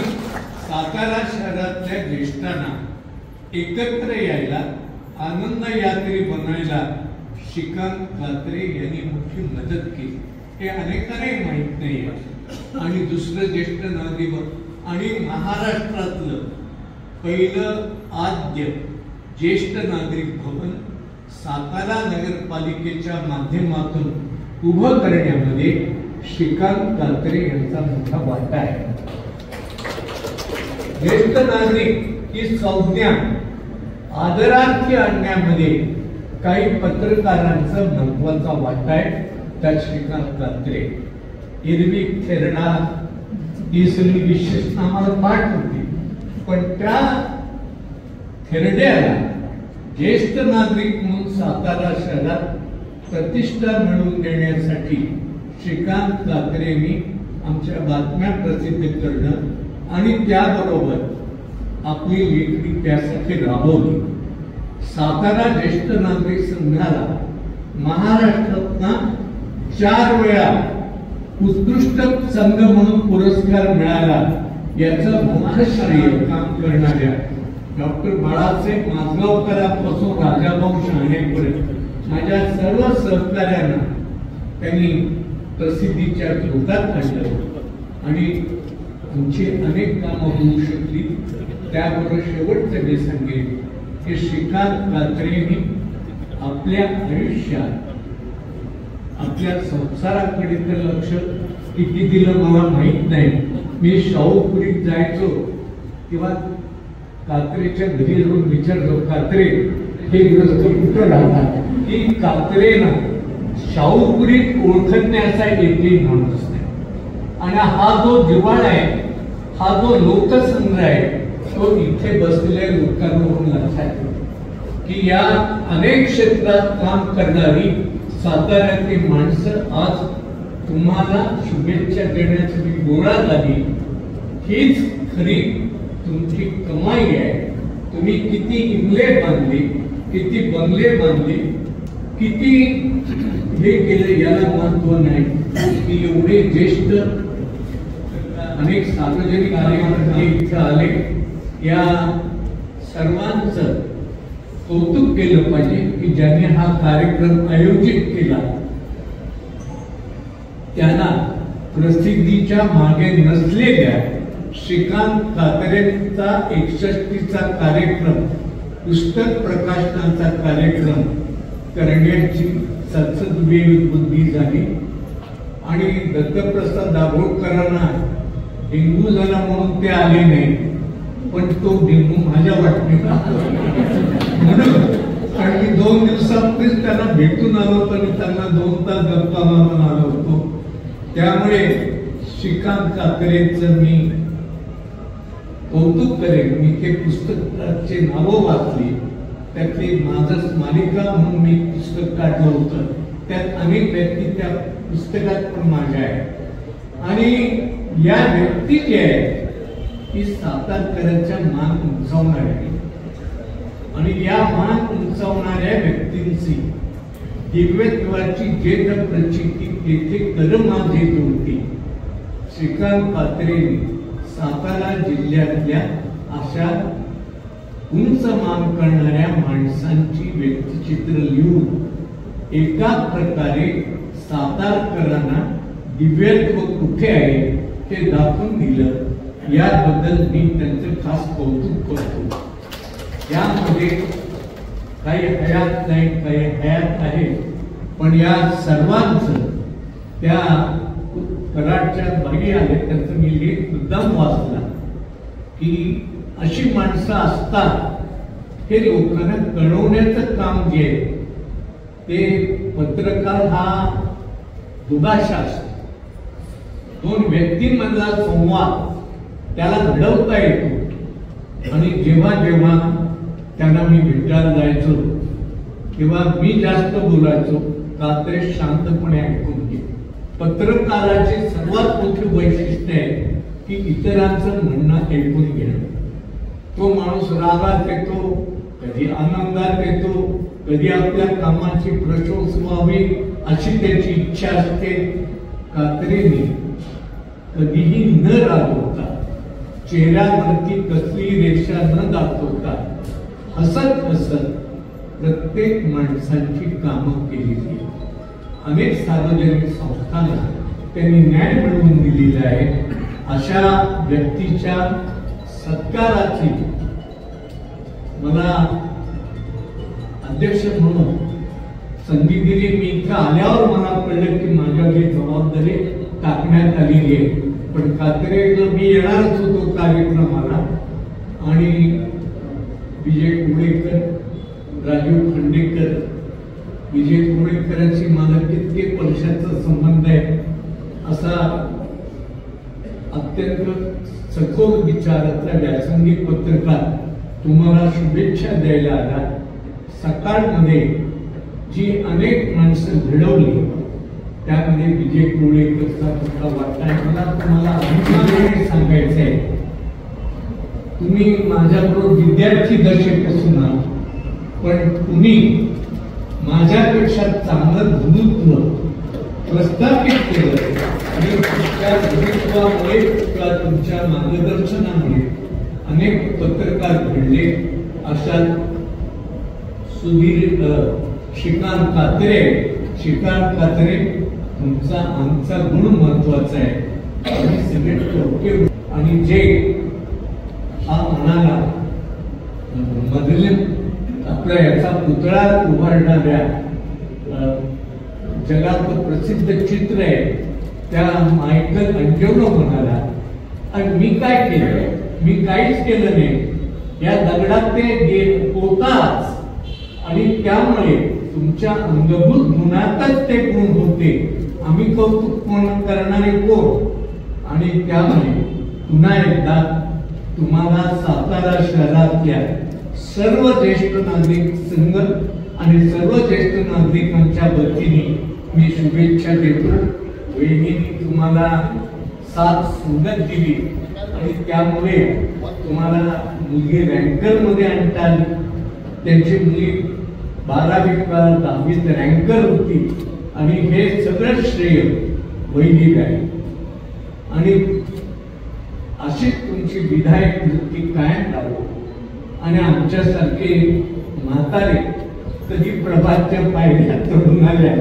सातारा शहरातल्या ज्येष्ठांना एकत्र यायला, आनंद यात्री बनायला श्रीकांत कात्रे यांनी मोठी मदत केली. हे अनेकांनाही माहित नाही. आणि दुसरं ज्येष्ठ नागरिक आणि महाराष्ट्रातलं पहिलं आद्य ज्येष्ठ नागरिक भवन सातारा नगरपालिकेच्या माध्यमातून उभं करण्यामध्ये श्रीकांत कात्रे यांचा मोठा वाटा आहे. ज्येष्ठ नागरिक ही संज्ञा आदरार्थी आणण्यामध्ये काही पत्रकारांचा महत्वाचा वाटा आहे. त्यात श्रीकांत कात्रे, एरवी थेरणा ही सगळी विशेष आम्हाला पाठ होती पण त्या थेरड्याला ज्येष्ठ नागरिक म्हणून सातारा शहरात प्रतिष्ठा मिळवून देण्यासाठी श्रीकांत कात्रेंनी आमच्या बातम्या प्रसिद्ध करणं आणि त्याबरोबर आपली लेखणी त्यासाठी राबवली. सातारा ज्येष्ठ नागरिक संघाला महाराष्ट्रातना 4 वेळा उत्कृष्ट संघ म्हणून पुरस्कार मिळाला. याचं मोठं श्रेय काम करणाऱ्या डॉक्टर बाळासाहेब माजगावकरांपासून राजाभाऊ शहाणेपर्यंत माझ्या सर्व सहकार्यांना त्यांनी प्रसिद्धीच्या झोतात आणलं आणि आमची अनेक कामं होऊ शकली. त्याबरोबर शेवटचं जे सांगेन की श्रीकांत कात्रेंनी आपल्या आयुष्यात आपल्या संसाराकडे तर लक्ष किती दिलं मला माहित नाही. मी शाहूपुरीत जायचो तेव्हा कात्रेच्या घरी जाऊन विचारतो, कात्रे हे ग्रस्त कुठं राहतात? की कात्रेला शाहूपुरीत ओळखण्याचा एकही माणूस नाही. आणि हा जो जिव्हाळा आहे, हा जो लोकसंग्रह आहे, तो इथे बसलेल्या लोकांवरून लक्षात येतो की या अनेक क्षेत्रात काम करणारी साताऱ्यातली माणसं आज तुम्हाला शुभेच्छा देण्यासाठी गोळा झाली. हीच खरी तुमची कमाई आहे. तुम्ही किती इमले बांधली, किती बंगले बांधली, किती हे केलं याला महत्व नाही की एवढे ज्येष्ठ अनेक सार्वजनिक कार्यक्रम इथे आले, या सर्वांचं कौतुक केलं पाहिजे की ज्यांनी हा कार्यक्रम आयोजित केला त्यांना प्रसिद्धीच्या मागे नसलेल्या श्रीकांत कात्रेंचा 61चा कार्यक्रम, पुस्तक प्रकाशनाचा कार्यक्रम करण्याची सद्सद्विवेक बुद्धी झाली आणि दत्तप्रसाद दाभोळकरांना डेंगू झाला म्हणून ते आले नाही, पण तो डेंगू माझ्या वाटणीला म्हणून कारण मी 2 दिवसापूर्वीच त्यांना भेटून आलो होतो आणि त्यांना 2 तास गप्पा मारून आलो होतो. त्यामुळे श्रीकांत कात्रेंचं मी कौतुक करेन. मी ते पुस्तकाचे नावं वाचली, त्यातली माझं मालिका म्हणून मी पुस्तक काढलं होतं, त्यात अनेक व्यक्ती त्या पुस्तकात पण माझ्या आहेत आणि या व्यक्ती जे आहेत ती सातारकरांच्या मान उंचावणाऱ्या आणि या मान उंचावणाऱ्या व्यक्तींची दिव्यत्वाची जे प्रचिती तेथे कर माझे जोडती. श्रीकांत कात्रेंनी सातारा जिल्ह्यातल्या अशा उंच मान करणाऱ्या माणसांची व्यक्तिचित्र लिहून एका प्रकारे सातारकरांना दिव्यत्व कुठे आहे ते दाखवून दिलं. याबद्दल मी त्यांचं खास कौतुक करतो. यामध्ये काही हयात नाही, काही हयात आहे, पण या सर्वांचं त्या कराडच्या बाई आले त्यांचं मी लेख मुद्दाम वाचला की अशी माणसं असतात हे लोकांना कळवण्याचं काम जे आहे ते पत्रकार हा दुभाषा असतो. 2 व्यक्तींमधला संवाद त्याला घडवता येतो आणि जेव्हा जेव्हा त्यांना मी भेटायला जायचो तेव्हा मी जास्त बोलायचो, कात्रे शांतपणे ऐकून घे. पत्रकाराचे सर्वात मोठे वैशिष्ट्य आहे की इतरांचं म्हणणं ऐकून घेणं. तो माणूस रागात येतो, कधी आनंदात येतो, कधी आपल्या कामाची प्रशंसा व्हावी अशी त्याची इच्छा असते. कात्रेंनी कधीही न रागवता, चेहऱ्यावरती कसली रेषा न दाखवता हसत हसत प्रत्येक माणसांची कामं केलेली. अनेक सार्वजनिक संस्थांना त्यांनी न्याय मिळवून दिलेला आहे. अशा व्यक्तीच्या सत्काराची मला अध्यक्ष म्हणून संधी दिली. मी इथं आल्यावर मला कळलं की माझ्यावर ही जबाबदारी टाकण्यात आलेली आहे. पण कात्रे मी येणारच होतो कार्यक्रमाला आणि विजय कुवळेकर, राजीव खांडेकर, विजय कुवळेकरांशी माझा कित्येक वर्षाचा संबंध आहे. असा अत्यंत सखोल विचाराचा व्यासंगी पत्रकार तुम्हाला शुभेच्छा द्यायला आला. सकाळमध्ये जी अनेक माणसं घडवली त्यामध्ये विजय कुवळेकरचा मोठा वाटा आहे. मला तुम्हाला अभिमानाने सांगायचं आहे, तुम्ही माझ्याबरोबर विद्यार्थी दशेपासून आहात, पण तुम्ही माझ्यापेक्षा चांगलं गुरुत्व प्रस्थापित केलं आणि तुमच्या गुरुत्वामुळे किंवा तुमच्या मार्गदर्शनामुळे अनेक पत्रकार घडले. अशा सुधीर श्रीकांत कात्रे तुमचा आमचा गुण महत्वाचा आहे आणि सगळे टोके आणि जे हा म्हणाला मधले आपल्या याचा पुतळा उभारणाऱ्या जगात प्रसिद्ध चित्र आहे त्या मायकल अंजेलो म्हणाला. आणि मी काय केलं? मी काहीच केलं नाही. या दगडात ते होताच आणि त्यामुळे तुमच्या अंगभूत गुणातच ते गुण होते. आम्ही कौतुक करणारे कोण? आणि त्यामुळे पुन्हा एकदा तुम्हाला सातारा शहरातल्या सर्व ज्येष्ठ नागरिक संघ आणि सर्व ज्येष्ठ नागरिकांच्या वतीने मी शुभेच्छा देतो. वहिनींनी तुम्हाला साथ संगत दिली आणि त्यामुळे तुम्हाला मुलगी रँकर मध्ये आणता आली. त्यांची मुली 12वीत 10वीत रँकर होती आणि हे सगळं श्रेय वैदिक आहे. आणि अशीच तुमची विधायक वृत्ती कायम राहो आणि आमच्यासारखे म्हातारे कधी प्रभातच्या पायऱ्या चढून आल्या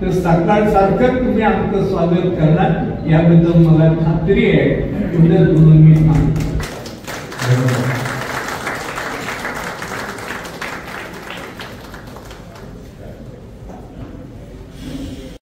तर सकाळ सारखं तुम्ही आमचं स्वागत करणार याबद्दल मला खात्री आहे. एवढंच म्हणून मी सांगतो.